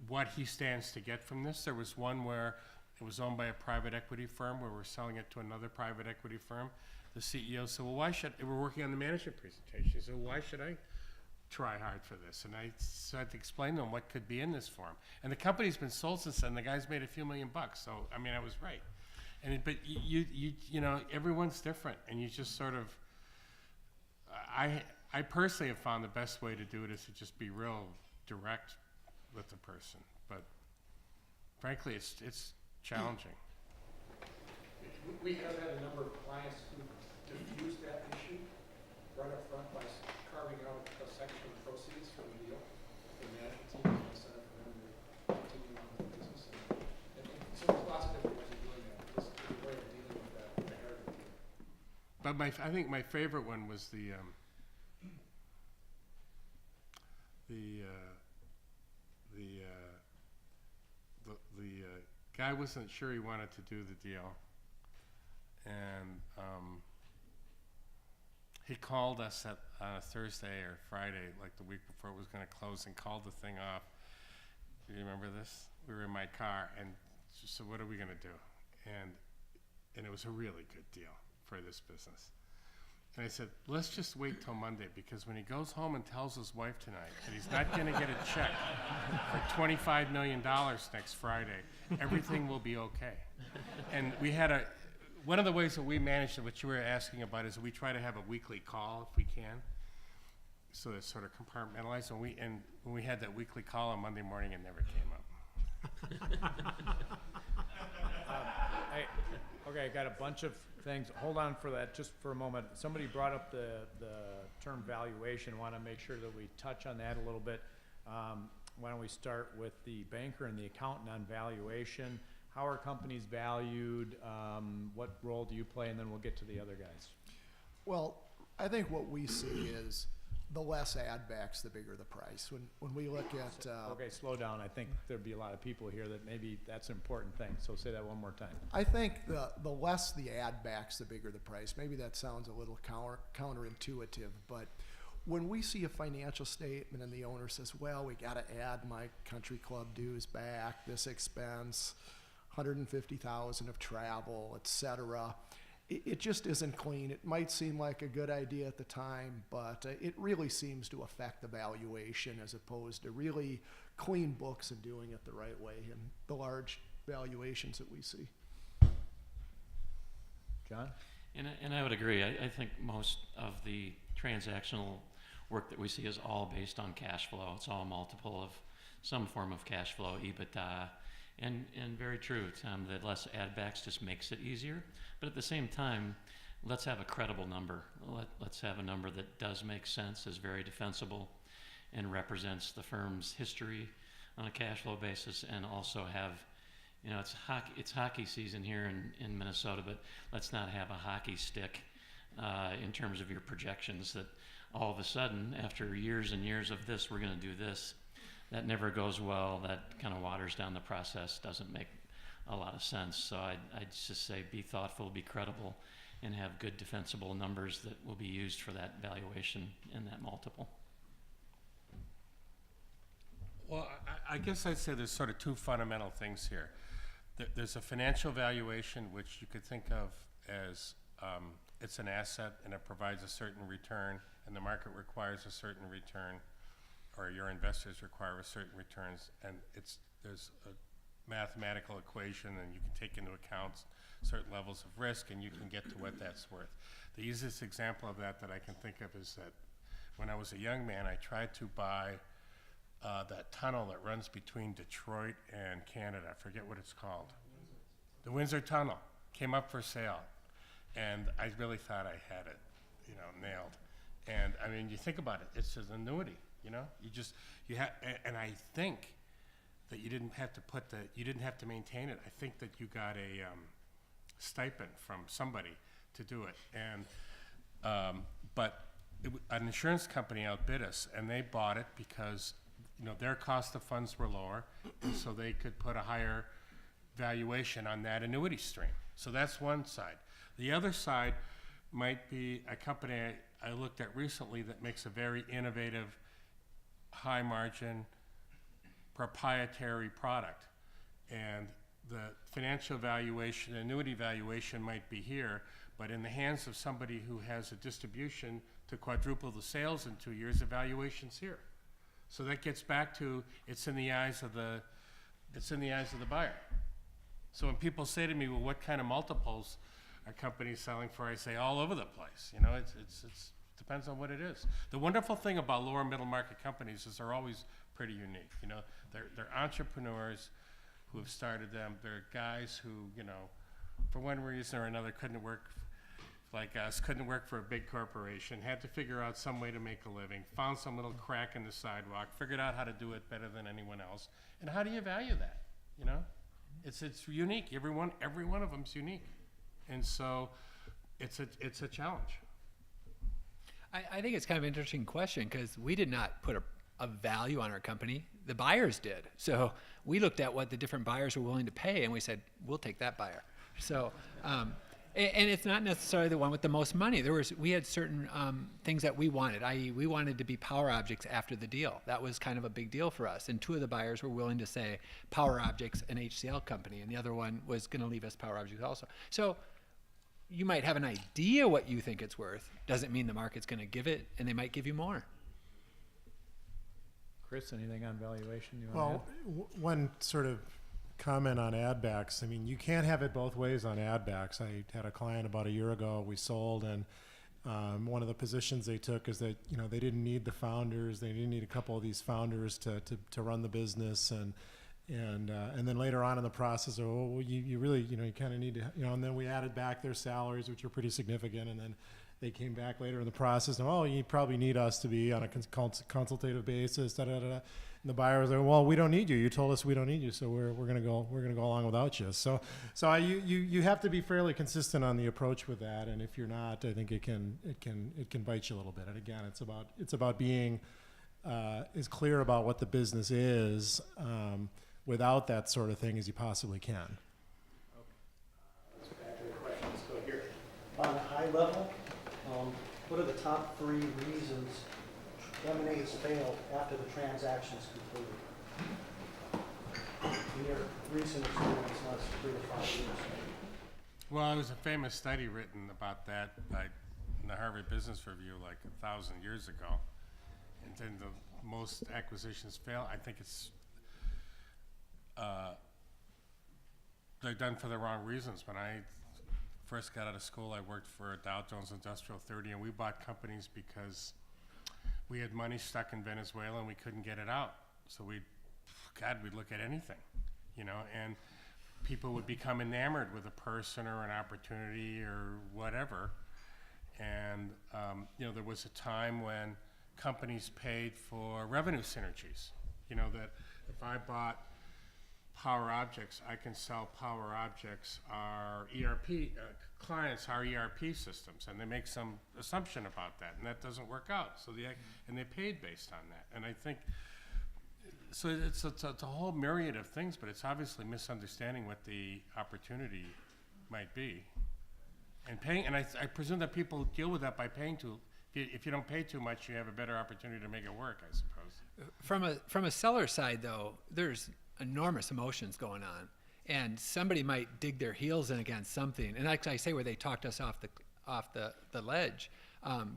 Speaker 6: what he stands to get from this. There was one where it was owned by a private equity firm where we're selling it to another private equity firm. The CEO said, well, we're working on the management presentation. He said, well, why should I try hard for this? And I had to explain to him what could be in this for him. And the company's been sold since then. The guy's made a few $1 million. So, I was right. But everyone's different, and you just sort of, I personally have found the best way to do it is to just be real direct with the person. But frankly, it's challenging.
Speaker 1: We have had a number of clients who
Speaker 3: right up front by carving out a section of proceeds from the deal for the management team and incentive for them to continue on with the business. And so there's lots of different ways of doing that. This is a way of dealing with that inherited deal.
Speaker 6: But I think my favorite one was the guy wasn't sure he wanted to do the deal, and he called us on a Thursday or Friday, like the week before it was going to close, and called the thing off. Do you remember this? We were in my car, and so what are we going to do? And it was a really good deal for this business. And I said, let's just wait till Monday, because when he goes home and tells his wife tonight that he's not going to get a check for $25 million next Friday, everything will be okay. And we had one of the ways that we managed it, what you were asking about, is we try to have a weekly call if we can, so it's sort of compartmentalized. And when we had that weekly call on Monday morning, it never came up.
Speaker 1: Okay, I got a bunch of things. Hold on for that just for a moment. Somebody brought up the term valuation. Want to make sure that we touch on that a little bit. Why don't we start with the banker and the accountant on valuation? How are companies valued? What role do you play? And then we'll get to the other guys.
Speaker 2: Well, I think what we see is the less add backs, the bigger the price. When we look at
Speaker 1: Okay, slow down. I think there'd be a lot of people here that maybe that's an important thing. So say that one more time.
Speaker 2: I think the less the add backs, the bigger the price. Maybe that sounds a little counterintuitive, but when we see a financial statement and the owner says, well, we got to add my country club dues back, this expense, $150,000 of travel, etc., it just isn't clean. It might seem like a good idea at the time, but it really seems to affect the valuation as opposed to really clean books and doing it the right way in the large valuations that we see.
Speaker 1: John?
Speaker 4: And I would agree. I think most of the transactional work that we see is all based on cash flow. It's all multiple of some form of cash flow, EBITDA. And very true, Tom, that less add backs just makes it easier. But at the same time, let's have a credible number. Let's have a number that does make sense, is very defensible, and represents the firm's history on a cash flow basis, and also have, it's hockey season here in Minnesota, but let's not have a hockey stick in terms of your projections that all of a sudden, after years and years of this, we're going to do this. That never goes well. That kind of waters down the process, doesn't make a lot of sense. So I'd just say be thoughtful, be credible, and have good defensible numbers that will be used for that valuation and that multiple.
Speaker 6: Well, I guess I'd say there's sort of two fundamental things here. There's a financial valuation, which you could think of as it's an asset and it provides a certain return, and the market requires a certain return, or your investors require a certain returns, and there's a mathematical equation, and you can take into account certain levels of risk, and you can get to what that's worth. The easiest example of that I can think of is that when I was a young man, I tried to buy that tunnel that runs between Detroit and Canada. I forget what it's called. The Windsor Tunnel came up for sale, and I really thought I had it, nailed. And I mean, you think about it, it's an annuity. And I think that you didn't have to maintain it. I think that you got a stipend from somebody to do it. And but an insurance company outbid us, and they bought it because their cost of funds were lower, and so they could put a higher valuation on that annuity stream. So that's one side. The other side might be a company I looked at recently that makes a very innovative, high margin, proprietary product. And the financial valuation, annuity valuation might be here, but in the hands of somebody who has a distribution to quadruple the sales in 2 years, the valuation's here. So that gets back to it's in the eyes of the buyer. So when people say to me, well, what kind of multiples are companies selling for? I say all over the place. It's depends on what it is. The wonderful thing about lower middle market companies is they're always pretty unique. They're entrepreneurs who have started them. They're guys who, for one reason or another couldn't work like us, couldn't work for a big corporation, had to figure out some way to make a living, found some little crack in the sidewalk, figured out how to do it better than anyone else. And how do you value that, you know? It's unique. Every one of them's unique. And so it's a challenge.
Speaker 5: I think it's kind of an interesting question because we did not put a value on our company. The buyers did. So we looked at what the different buyers were willing to pay, and we said, we'll take that buyer. So, and it's not necessarily the one with the most money. We had certain things that we wanted, i.e. we wanted to be PowerObjects after the deal. That was kind of a big deal for us. And two of the buyers were willing to say PowerObjects, an HCL company, and the other one was going to leave us PowerObjects also. So you might have an idea what you think it's worth. Doesn't mean the market's going to give it, and they might give you more.
Speaker 1: Chris, anything on valuation you want to
Speaker 3: Well, one sort of comment on ad backs. I mean, you can't have it both ways on ad backs. I had a client about a year ago we sold, and one of the positions they took is that, you know, they didn't need the founders. They didn't need a couple of these founders to run the business, and then later on in the process, well, you really, you know, you kind of need to, you know, and then we added back their salaries, which were pretty significant, and then they came back later in the process, and, oh, you probably need us to be on a consultative basis, da-da-da-da. And the buyer was like, well, we don't need you. You told us we don't need you, so we're gonna go along without you. So you have to be fairly consistent on the approach with that, and if you're not, I think it can bite you a little bit. And again, it's about being as clear about what the business is without that sort of thing as you possibly can.
Speaker 11: Let's go back to the question. Let's go here. On a high level, what are the top 3 reasons M&As fail after the transaction is completed? In your recent experience, last 3 to 5 years.
Speaker 6: Well, there was a famous study written about that in the Harvard Business Review like 1,000 years ago. And then the most acquisitions fail. I think it's they're done for the wrong reasons. When I first got out of school, I worked for Dow Jones Industrial 30, and we bought companies because we had money stuck in Venezuela and we couldn't get it out. So we'd look at anything, you know, and people would become enamored with a person or an opportunity or whatever. And, you know, there was a time when companies paid for revenue synergies. You know, that if I bought PowerObjects, I can sell PowerObjects our ERP, clients our ERP systems, and they make some assumption about that, and that doesn't work out. So and they paid based on that. And I think, so it's a whole myriad of things, but it's obviously misunderstanding what the opportunity might be. And paying, and I presume that people deal with that by paying too. If you don't pay too much, you have a better opportunity to make it work, I suppose.
Speaker 5: From a seller side, though, there's enormous emotions going on, and somebody might dig their heels in against something. And like I say, where they talked us off the ledge,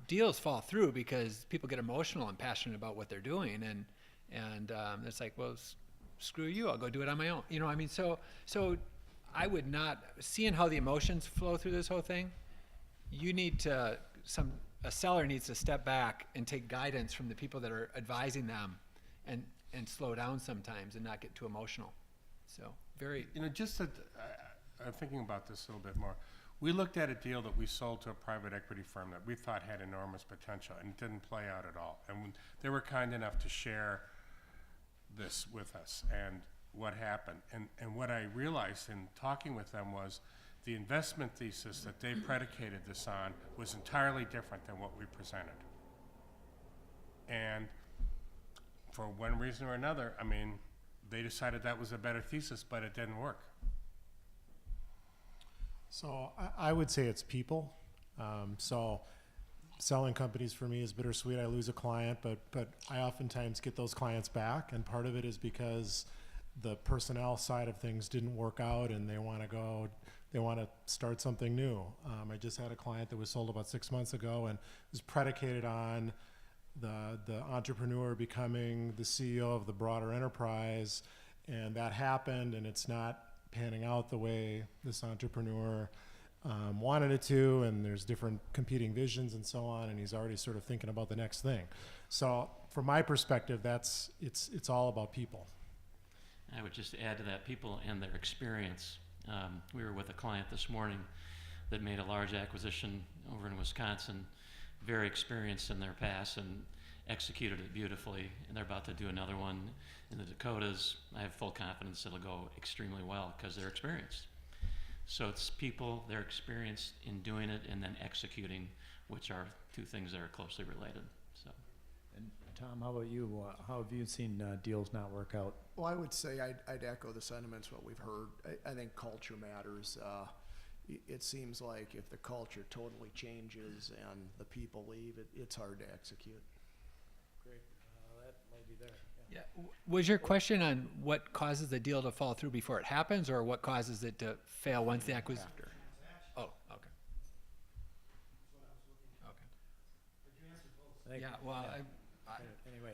Speaker 5: deals fall through because people get emotional and passionate about what they're doing, and it's like, well, screw you, I'll go do it on my own. You know, I mean, so I would not, seeing how the emotions flow through this whole thing, you need to, a seller needs to step back and take guidance from the people that are advising them and slow down sometimes and not get too emotional. So very,
Speaker 6: you know, just that, I'm thinking about this a little bit more. We looked at a deal that we sold to a private equity firm that we thought had enormous potential, and it didn't play out at all. And they were kind enough to share this with us and what happened. And what I realized in talking with them was the investment thesis that they predicated this on was entirely different than what we presented. And for one reason or another, I mean, they decided that was a better thesis, but it didn't work.
Speaker 3: So I would say it's people. So selling companies for me is bittersweet. I lose a client, but I oftentimes get those clients back, and part of it is because the personnel side of things didn't work out, and they want to start something new. I just had a client that was sold about 6 months ago, and it was predicated on the entrepreneur becoming the CEO of the broader enterprise, and that happened, and it's not panning out the way this entrepreneur wanted it to, and there's different competing visions and so on, and he's already sort of thinking about the next thing. So from my perspective, it's all about people.
Speaker 4: I would just add to that, people and their experience. We were with a client this morning that made a large acquisition over in Wisconsin, very experienced in their past and executed it beautifully, and they're about to do another one in the Dakotas. I have full confidence it'll go extremely well because they're experienced. So it's people, they're experienced in doing it and then executing, which are two things that are closely related. So.
Speaker 12: And Tom, how about you? How have you seen deals not work out?
Speaker 2: Well, I would say I'd echo the sentiments what we've heard. I think culture matters. It seems like if the culture totally changes and the people leave, it's hard to execute.
Speaker 12: Great. That lady there.
Speaker 5: Yeah. Was your question on what causes the deal to fall through before it happens, or what causes it to fail once the acquisition? Oh, okay. Okay. Yeah. Well,
Speaker 12: Anyway.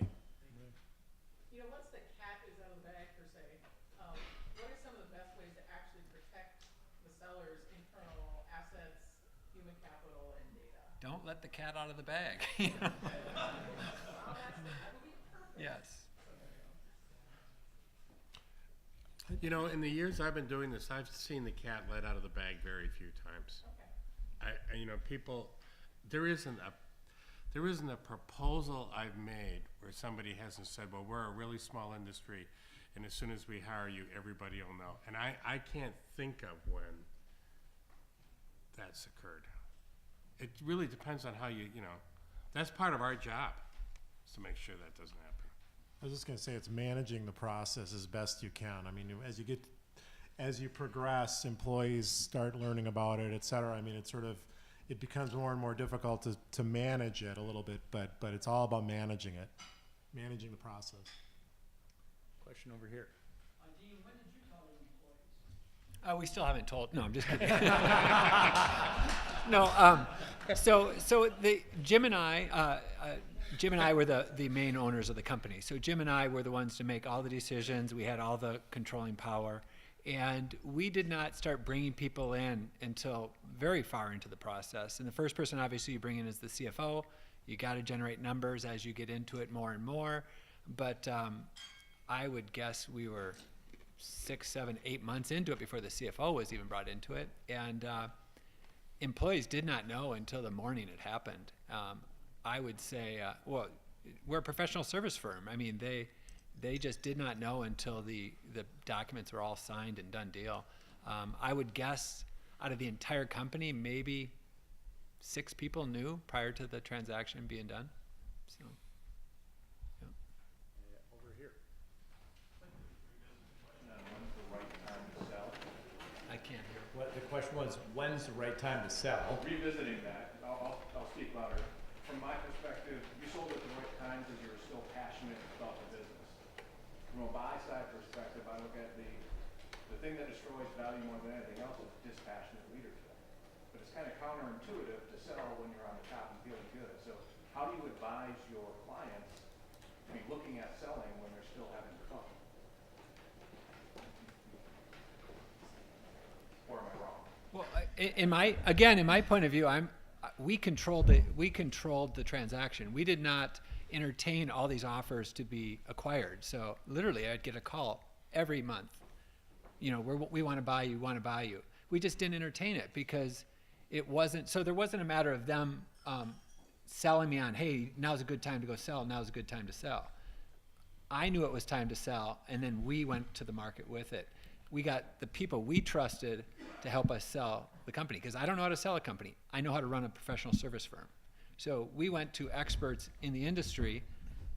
Speaker 13: You know, once the cat is out of the bag, per se, what are some of the best ways to actually protect the seller's internal assets, human capital, and data?
Speaker 5: don't let the cat out of the bag. Yes.
Speaker 6: You know, in the years I've been doing this, I've seen the cat let out of the bag very few times. You know, people, there isn't a proposal I've made where somebody hasn't said, well, we're a really small industry, and as soon as we hire you, everybody will know. And I can't think of when that's occurred. It really depends on how you know, that's part of our job, is to make sure that doesn't happen.
Speaker 3: I was just going to say, it's managing the process as best you can. I mean, as you progress, employees start learning about it, et cetera. I mean, it becomes more and more difficult to manage it a little bit, but it's all about managing it, managing the process.
Speaker 12: Question over here.
Speaker 13: Dean, when did you tell your employees?
Speaker 5: We still haven't told. No, I'm just kidding. No. So Jim and I were the main owners of the company. So Jim and I were the ones to make all the decisions. We had all the controlling power. And we did not start bringing people in until very far into the process. And the first person obviously you bring in is the CFO. You got to generate numbers as you get into it more and more. But I would guess we were 6, 7, 8 months into it before the CFO was even brought into it. And employees did not know until the morning it happened. I would say, well, we're a professional service firm. I mean, they just did not know until the documents were all signed and done deal. I would guess out of the entire company, maybe 6 people knew prior to the transaction being done. So, yeah.
Speaker 12: Over here.
Speaker 1: When's the right time to sell?
Speaker 5: I can't hear.
Speaker 12: What the question was, when's the right time to sell?
Speaker 1: Revisiting that, I'll speak louder. From my perspective, you sold at the right time because you were still passionate about the business. From a buy-side perspective, I look at the thing that destroys value more than anything else is dispassionate leadership. But it's kind of counterintuitive to sell when you're on the top and feeling good. So how do you advise your clients to be looking at selling when they're still having fun? Or am I wrong?
Speaker 5: Well, in my point of view, we controlled the transaction. We did not entertain all these offers to be acquired. So literally, I'd get a call every month. You know, we want to buy you, want to buy you. We just didn't entertain it because it wasn't. So there wasn't a matter of them selling me on, hey, now's a good time to go sell. Now's a good time to sell. I knew it was time to sell, and then we went to the market with it. We got the people we trusted to help us sell the company, because I don't know how to sell a company. I know how to run a professional service firm. So we went to experts in the industry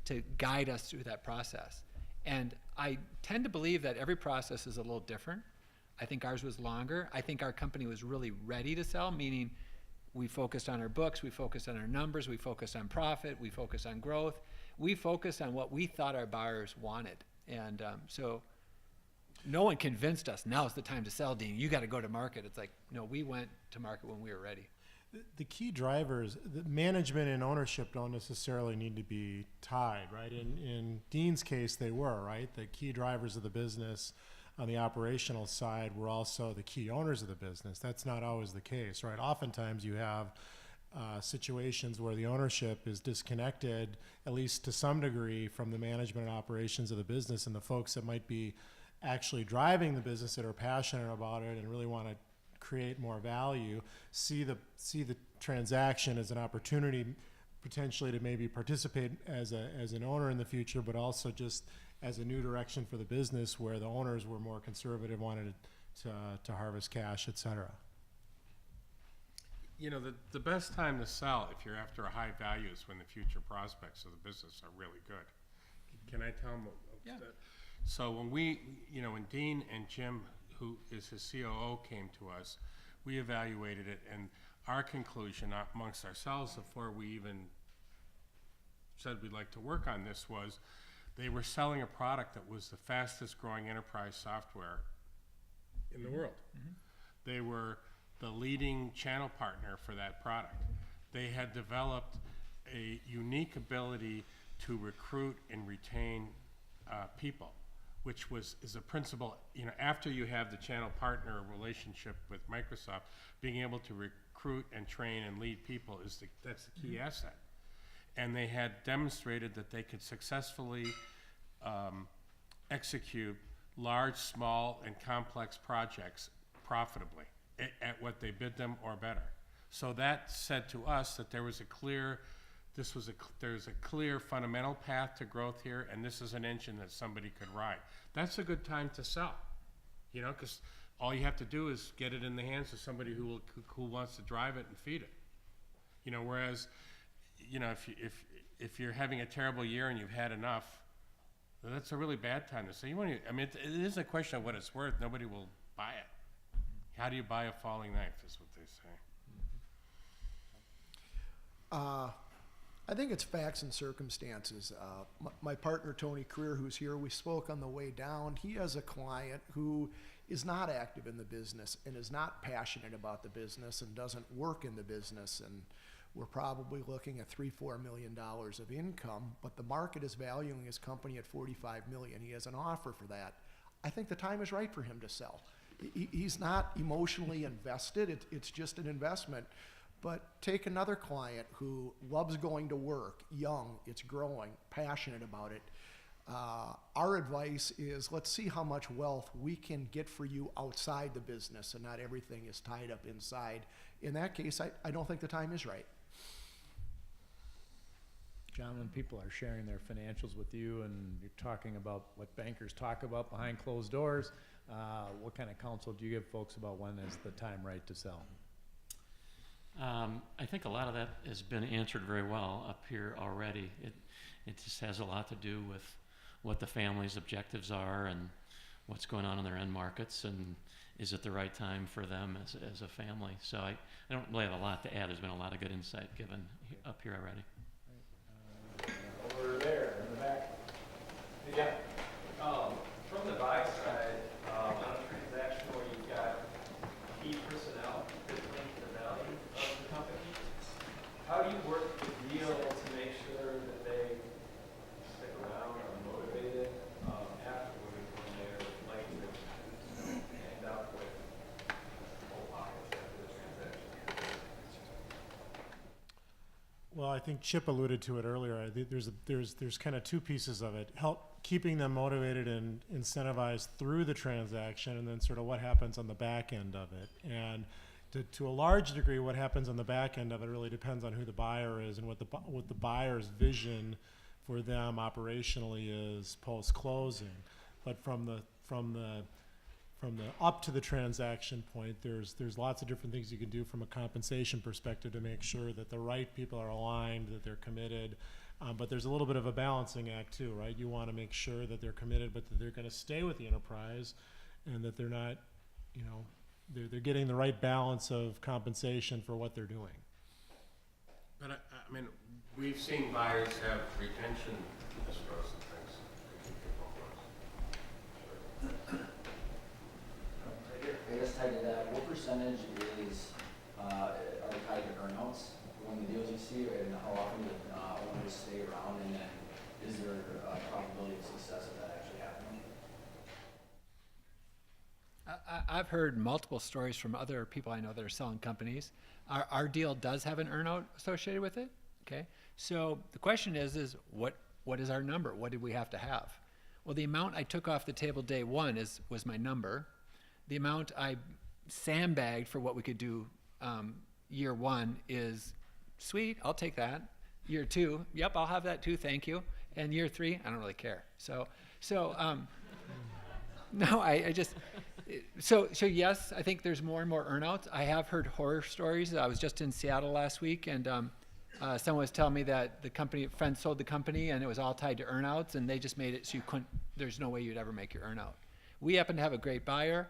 Speaker 5: to guide us through that process. And I tend to believe that every process is a little different. I think ours was longer. I think our company was really ready to sell, meaning we focused on our books, we focused on our numbers, we focused on profit, we focused on growth. We focused on what we thought our buyers wanted. And so no one convinced us, now's the time to sell, Dean. You got to go to market. It's like, no, we went to market when we were ready.
Speaker 3: The key drivers, the management and ownership don't necessarily need to be tied, right? In Dean's case, they were, right? The key drivers of the business on the operational side were also the key owners of the business. That's not always the case, right? Oftentimes you have situations where the ownership is disconnected, at least to some degree, from the management and operations of the business, and the folks that might be actually driving the business that are passionate about it and really want to create more value, see the transaction as an opportunity potentially to maybe participate as an owner in the future, but also just as a new direction for the business where the owners were more conservative, wanted to harvest cash, et cetera.
Speaker 6: You know, the best time to sell if you're after a high value is when the future prospects of the business are really good. Can I tell them?
Speaker 5: Yeah.
Speaker 6: So when when Dean and Jim, who is his COO, came to us, we evaluated it, and our conclusion amongst ourselves before we even said we'd like to work on this was they were selling a product that was the fastest growing enterprise software in the world. They were the leading channel partner for that product. They had developed a unique ability to recruit and retain people, which is a principle, after you have the channel partner relationship with Microsoft, being able to recruit and train and lead people that's the key asset. And they had demonstrated that they could successfully execute large, small, and complex projects profitably at what they bid them or better. So that said to us that there's a clear fundamental path to growth here, and this is an engine that somebody could ride. That's a good time to sell, because all you have to do is get it in the hands of somebody who wants to drive it and feed it. Whereas, if you're having a terrible year and you've had enough, that's a really bad time to sell. It is a question of what it's worth. Nobody will buy it. How do you buy a falling knife, is what they say.
Speaker 2: I think it's facts and circumstances. My partner, Tony Creer, who's here, we spoke on the way down. He has a client who is not active in the business and is not passionate about the business and doesn't work in the business. And we're probably looking at $3-4 million of income, but the market is valuing his company at $45 million. He has an offer for that. I think the time is right for him to sell. He's not emotionally invested. It's just an investment. But take another client who loves going to work, young, it's growing, passionate about it. Our advice is let's see how much wealth we can get for you outside the business and not everything is tied up inside. In that case, I don't think the time is right.
Speaker 12: John, when people are sharing their financials with you and you're talking about what bankers talk about behind closed doors, what kind of counsel do you give folks about when is the time right to sell?
Speaker 4: I think a lot of that has been answered very well up here already. It just has a lot to do with what the family's objectives are and what's going on in their end markets, and is it the right time for them as a family. So I don't really have a lot to add. There's been a lot of good insight given up here already.
Speaker 10: Over there in the back. Yeah. From the buy side, on a transaction where you've got key personnel that link the value of the company, how do you work the deal to make sure that they stick around or motivated afterwards when they're likely to end up with whole pockets after the transaction?
Speaker 3: Well, I think Chip alluded to it earlier. I think there's kind of two pieces of it. Keeping them motivated and incentivized through the transaction, and then sort of what happens on the back end of it. And to a large degree, what happens on the back end of it really depends on who the buyer is and what the buyer's vision for them operationally is post-closing. But from the up to the transaction point, there's lots of different things you can do from a compensation perspective to make sure that the right people are aligned, that they're committed. But there's a little bit of a balancing act too, right? You want to make sure that they're committed, but that they're going to stay with the enterprise, and that they're not, they're getting the right balance of compensation for what they're doing.
Speaker 6: But I mean, we've seen buyers have retention escrows and things to keep people close.
Speaker 9: I guess tied to that, what percentage are tied to earnouts when the deals you see, and how often do owners stay around, and then is there a probability of success of that actually happening?
Speaker 5: I've heard multiple stories from other people I know that are selling companies. Our deal does have an earnout associated with it. Okay, so the question is what is our number? What did we have to have? Well, the amount I took off the table day one was my number. The amount I sandbagged for what we could do year one is sweet, I'll take that. Year two, yep, I'll have that too, thank you. And year three, I don't really care. No, I just, so yes, I think there's more and more earnouts. I have heard horror stories. I was just in Seattle last week, and someone was telling me that the company, friend sold the company, and it was all tied to earnouts, and they just made it so you couldn't, there's no way you'd ever make your earnout. We happen to have a great buyer.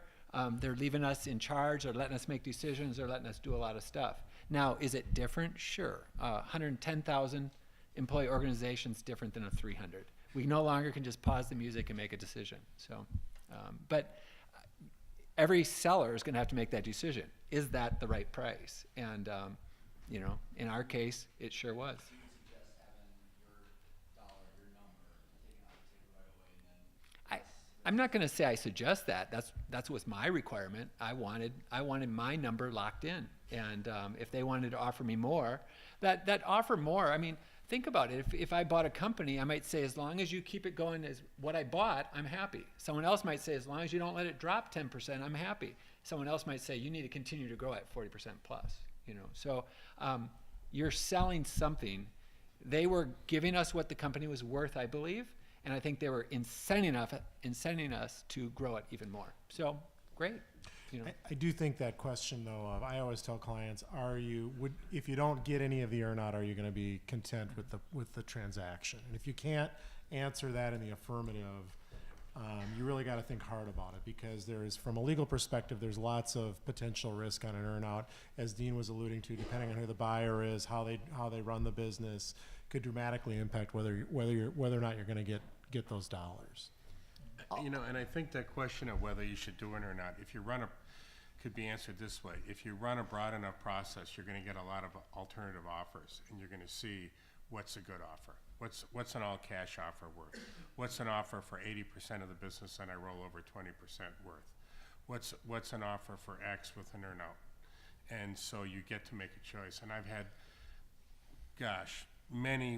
Speaker 5: They're leaving us in charge. They're letting us make decisions. They're letting us do a lot of stuff. Now, is it different? Sure. 110,000 employee organization's different than a 300. We no longer can just pause the music and make a decision. So, but every seller is going to have to make that decision. Is that the right price? And, you know, in our case, it sure was. I'm not going to say I suggest that. That's what's my requirement. I wanted my number locked in, and if they wanted to offer me more, that offer more. I mean, think about it. If I bought a company, I might say, as long as you keep it going as what I bought, I'm happy. Someone else might say, as long as you don't let it drop 10%, I'm happy. Someone else might say, you need to continue to grow at 40% plus. You know, so you're selling something. They were giving us what the company was worth, I believe. And I think they were incenting us to grow it even more. So, great. You know.
Speaker 3: I do think that question, though, of I always tell clients, if you don't get any of the earnout, are you going to be content with the transaction? And if you can't answer that in the affirmative, you really got to think hard about it, because from a legal perspective, there's lots of potential risk on an earnout, as Dean was alluding to, depending on who the buyer is, how they run the business, could dramatically impact whether or not you're going to get those dollars.
Speaker 6: You know, and I think that question of whether you should do it or not, could be answered this way. If you run a broad enough process, you're going to get a lot of alternative offers, and you're going to see what's a good offer. What's an all-cash offer worth? What's an offer for 80% of the business and I roll over 20% worth? What's an offer for X with an earnout? And so you get to make a choice. And I've had,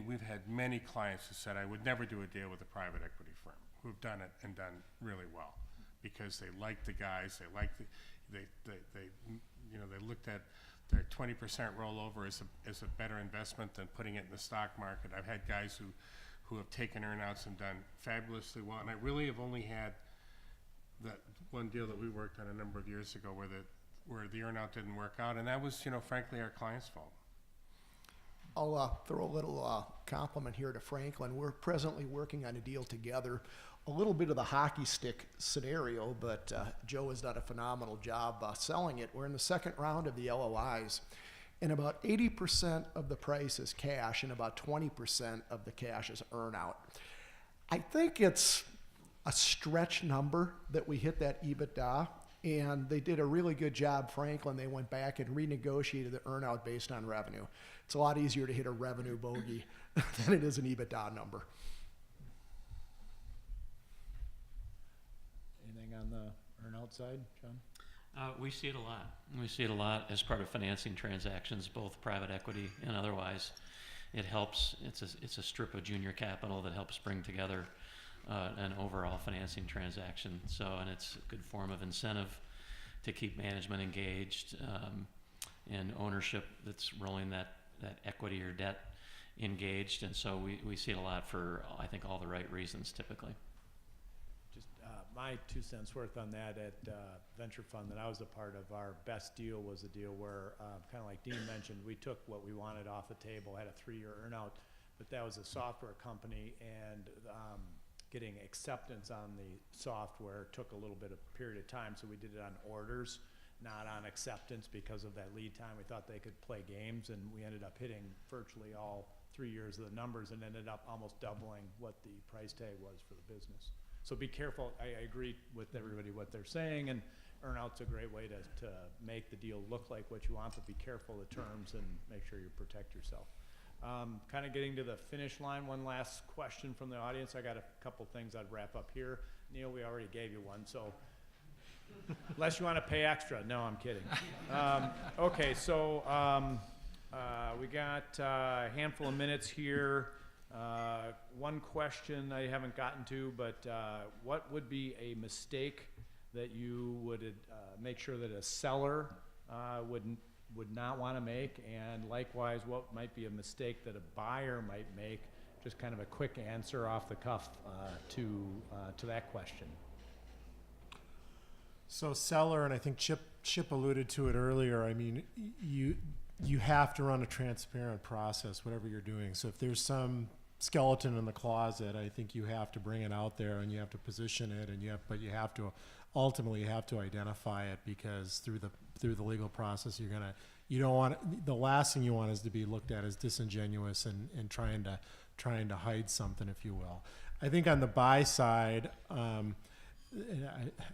Speaker 6: we've had many clients who said, I would never do a deal with a private equity firm, who've done it and done really well, because they like the guys, they looked at their 20% rollover as a better investment than putting it in the stock market. I've had guys who have taken earnouts and done fabulously well, and I really have only had that one deal that we worked on a number of years ago where the earnout didn't work out, and that was, frankly, our client's fault.
Speaker 2: I'll throw a little compliment here to Franklin. We're presently working on a deal together. A little bit of the hockey stick scenario, but Joe has done a phenomenal job selling it. We're in the second round of the LOIs, and about 80% of the price is cash, and about 20% of the cash is earnout. I think it's a stretch number that we hit that EBITDA, and they did a really good job, Franklin. They went back and renegotiated the earnout based on revenue. It's a lot easier to hit a revenue bogey than it is an EBITDA number.
Speaker 12: Anything on the earnout side, John?
Speaker 4: We see it a lot. We see it a lot as part of financing transactions, both private equity and otherwise. It helps. It's a strip of junior capital that helps bring together an overall financing transaction. So, and it's a good form of incentive to keep management engaged and ownership that's rolling that equity or debt engaged. And so we see it a lot for, I think, all the right reasons typically.
Speaker 12: Just my 2 cents worth on that at Venture Fund that I was a part of. Our best deal was a deal where, kind of like Dean mentioned, we took what we wanted off the table, had a 3-year earnout, but that was a software company, and getting acceptance on the software took a little bit of period of time, so we did it on orders, not on acceptance, because of that lead time. We thought they could play games, and we ended up hitting virtually all 3 years of the numbers and ended up almost doubling what the price tag was for the business. So be careful. I agree with everybody what they're saying, and earnout's a great way to make the deal look like what you want, but be careful of the terms and make sure you protect yourself. Kind of getting to the finish line, one last question from the audience. I got a couple things I'd wrap up here. Neil, we already gave you one, so unless you want to pay extra. No, I'm kidding. Okay, so we got a handful of minutes here. One question I haven't gotten to, but what would be a mistake
Speaker 1: that you would make sure that a seller would not want to make, and likewise what might be a mistake that a buyer might make? Just kind of a quick answer off the cuff to that question.
Speaker 3: So seller, and I think Chip alluded to it earlier, I mean, you have to run a transparent process, whatever you're doing. So if there's some skeleton in the closet, I think you have to bring it out there, and you have to position it, but you have to ultimately identify it, because through the legal process, you don't want, the last thing you want is to be looked at as disingenuous and trying to hide something, if you will. I think on the buy side,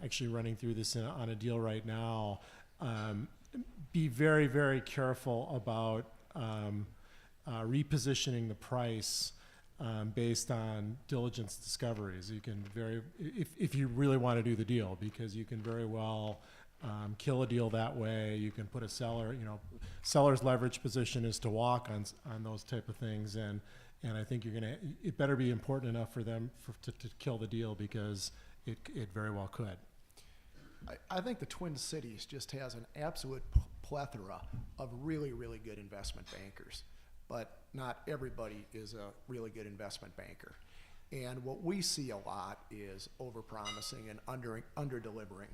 Speaker 3: actually running through this on a deal right now, be very, very careful about repositioning the price based on diligence discoveries. You can if you really want to do the deal, because you can very well kill a deal that way. You can put a seller, seller's leverage position is to walk on those type of things, and I think it better be important enough for them to kill the deal, because it very well could.
Speaker 2: I think the Twin Cities just has an absolute plethora of really, really good investment bankers, but not everybody is a really good investment banker. And what we see a lot is overpromising and under-delivering.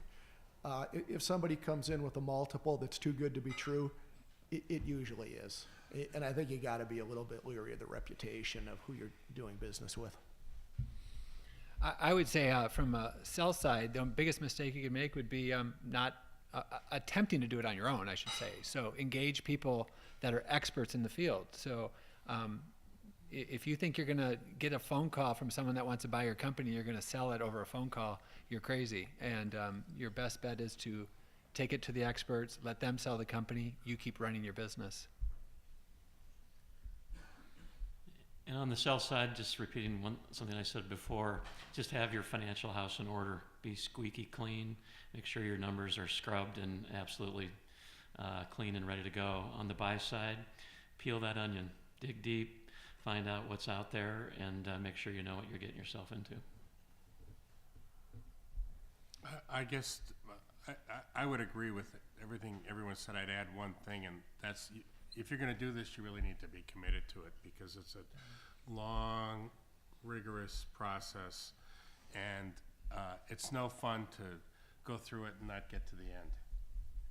Speaker 2: If somebody comes in with a multiple that's too good to be true, it usually is. And I think you got to be a little bit leery of the reputation of who you're doing business with.
Speaker 5: I would say from a sell side, the biggest mistake you could make would be not attempting to do it on your own, I should say. So engage people that are experts in the field. So if you think you're going to get a phone call from someone that wants to buy your company, you're going to sell it over a phone call, you're crazy. And your best bet is to take it to the experts, let them sell the company, you keep running your business.
Speaker 4: And on the sell side, just repeating something I said before, just have your financial house in order. Be squeaky clean. Make sure your numbers are scrubbed and absolutely clean and ready to go. On the buy side, peel that onion. Dig deep, find out what's out there, and make sure you know what you're getting yourself into.
Speaker 6: I guess I would agree with everything everyone said. I'd add one thing, and that's, if you're going to do this, you really need to be committed to it, because it's a long, rigorous process, and it's no fun to go through it and not get to the end.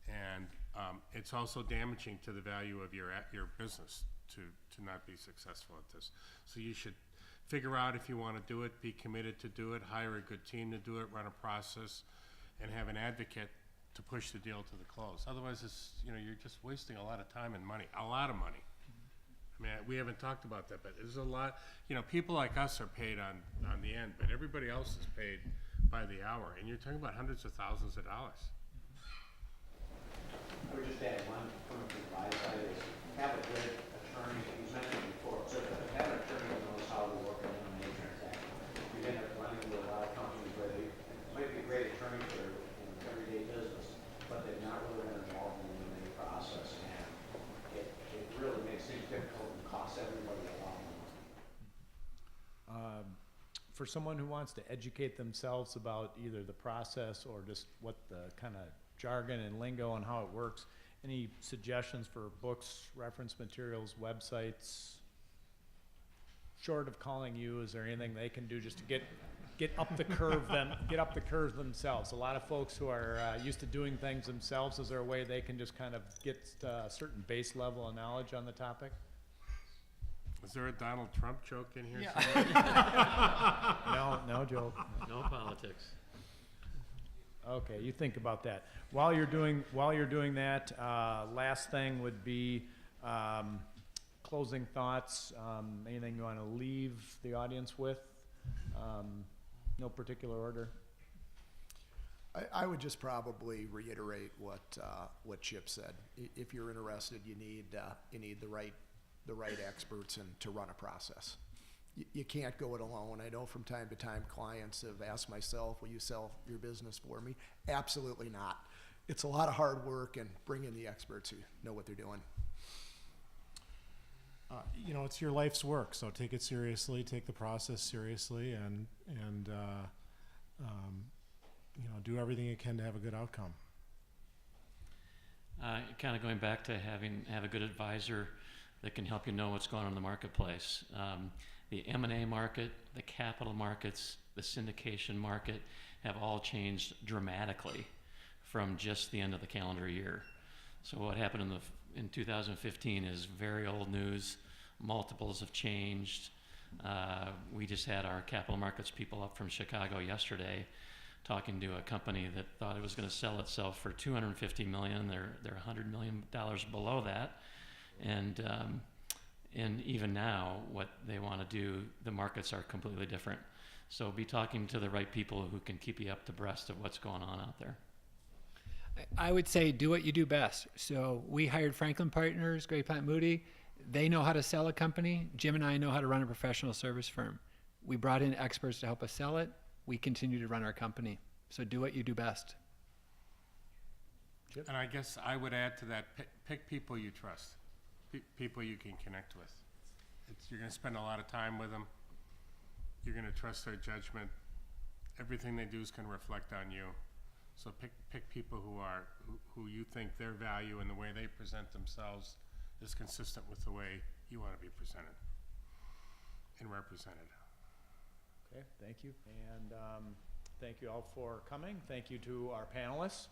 Speaker 6: And it's also damaging to the value of your business to not be successful at this. So you should figure out if you want to do it, be committed to do it, hire a good team to do it, run a process, and have an advocate to push the deal to the close. Otherwise, you're just wasting a lot of time and money, a lot of money. I mean, we haven't talked about that, but there's a lot, people like us are paid on the end, but everybody else is paid by the hour, and you're talking about hundreds of thousands of dollars.
Speaker 14: I would just add one from the buy side is have a good attorney. You mentioned before, so have an attorney who knows how to work an M&A transaction. You end up running with a lot of companies where they might be a great attorney for everyday business, but they're not really been involved in the M&A process, and it really makes things difficult and costs everybody a lot more.
Speaker 1: For someone who wants to educate themselves about either the process or just what the kind of jargon and lingo and how it works, any suggestions for books, reference materials, websites? Short of calling you, is there anything they can do just to get up the curve get up the curve themselves? A lot of folks who are used to doing things themselves, is there a way they can just kind of get a certain base level of knowledge on the topic?
Speaker 6: Is there a Donald Trump joke in here?
Speaker 1: Yeah. No joke.
Speaker 4: No politics.
Speaker 1: Okay, you think about that. While you're doing that, last thing would be closing thoughts. Anything you want to leave the audience with? No particular order.
Speaker 2: I would just probably reiterate what Chip said. If you're interested, you need the right experts and to run a process. You can't go it alone. I know from time to time clients have asked myself, will you sell your business for me? Absolutely not. It's a lot of hard work, and bring in the experts who know what they're doing.
Speaker 3: It's your life's work, so take it seriously, take the process seriously, and do everything you can to have a good outcome.
Speaker 4: Kind of going back to have a good advisor that can help you know what's going on in the marketplace. The M&A market, the capital markets, the syndication market have all changed dramatically from just the end of the calendar year. So what happened in 2015 is very old news. Multiples have changed. We just had our capital markets people up from Chicago yesterday talking to a company that thought it was going to sell itself for $250 million. They're $100 million below that. And even now, what they want to do, the markets are completely different. So be talking to the right people who can keep you up to breast of what's going on out there.
Speaker 5: I would say do what you do best. So we hired Franklin Partners, Gray Plant Moody. They know how to sell a company. Jim and I know how to run a professional service firm. We brought in experts to help us sell it. We continue to run our company. So do what you do best.
Speaker 6: And I guess I would add to that, pick people you trust, people you can connect with. You're going to spend a lot of time with them. You're going to trust their judgment. Everything they do is going to reflect on you. So pick people who you think their value and the way they present themselves is consistent with the way you want to be presented and represented.
Speaker 1: Okay, thank you. And thank you all for coming. Thank you to our panelists.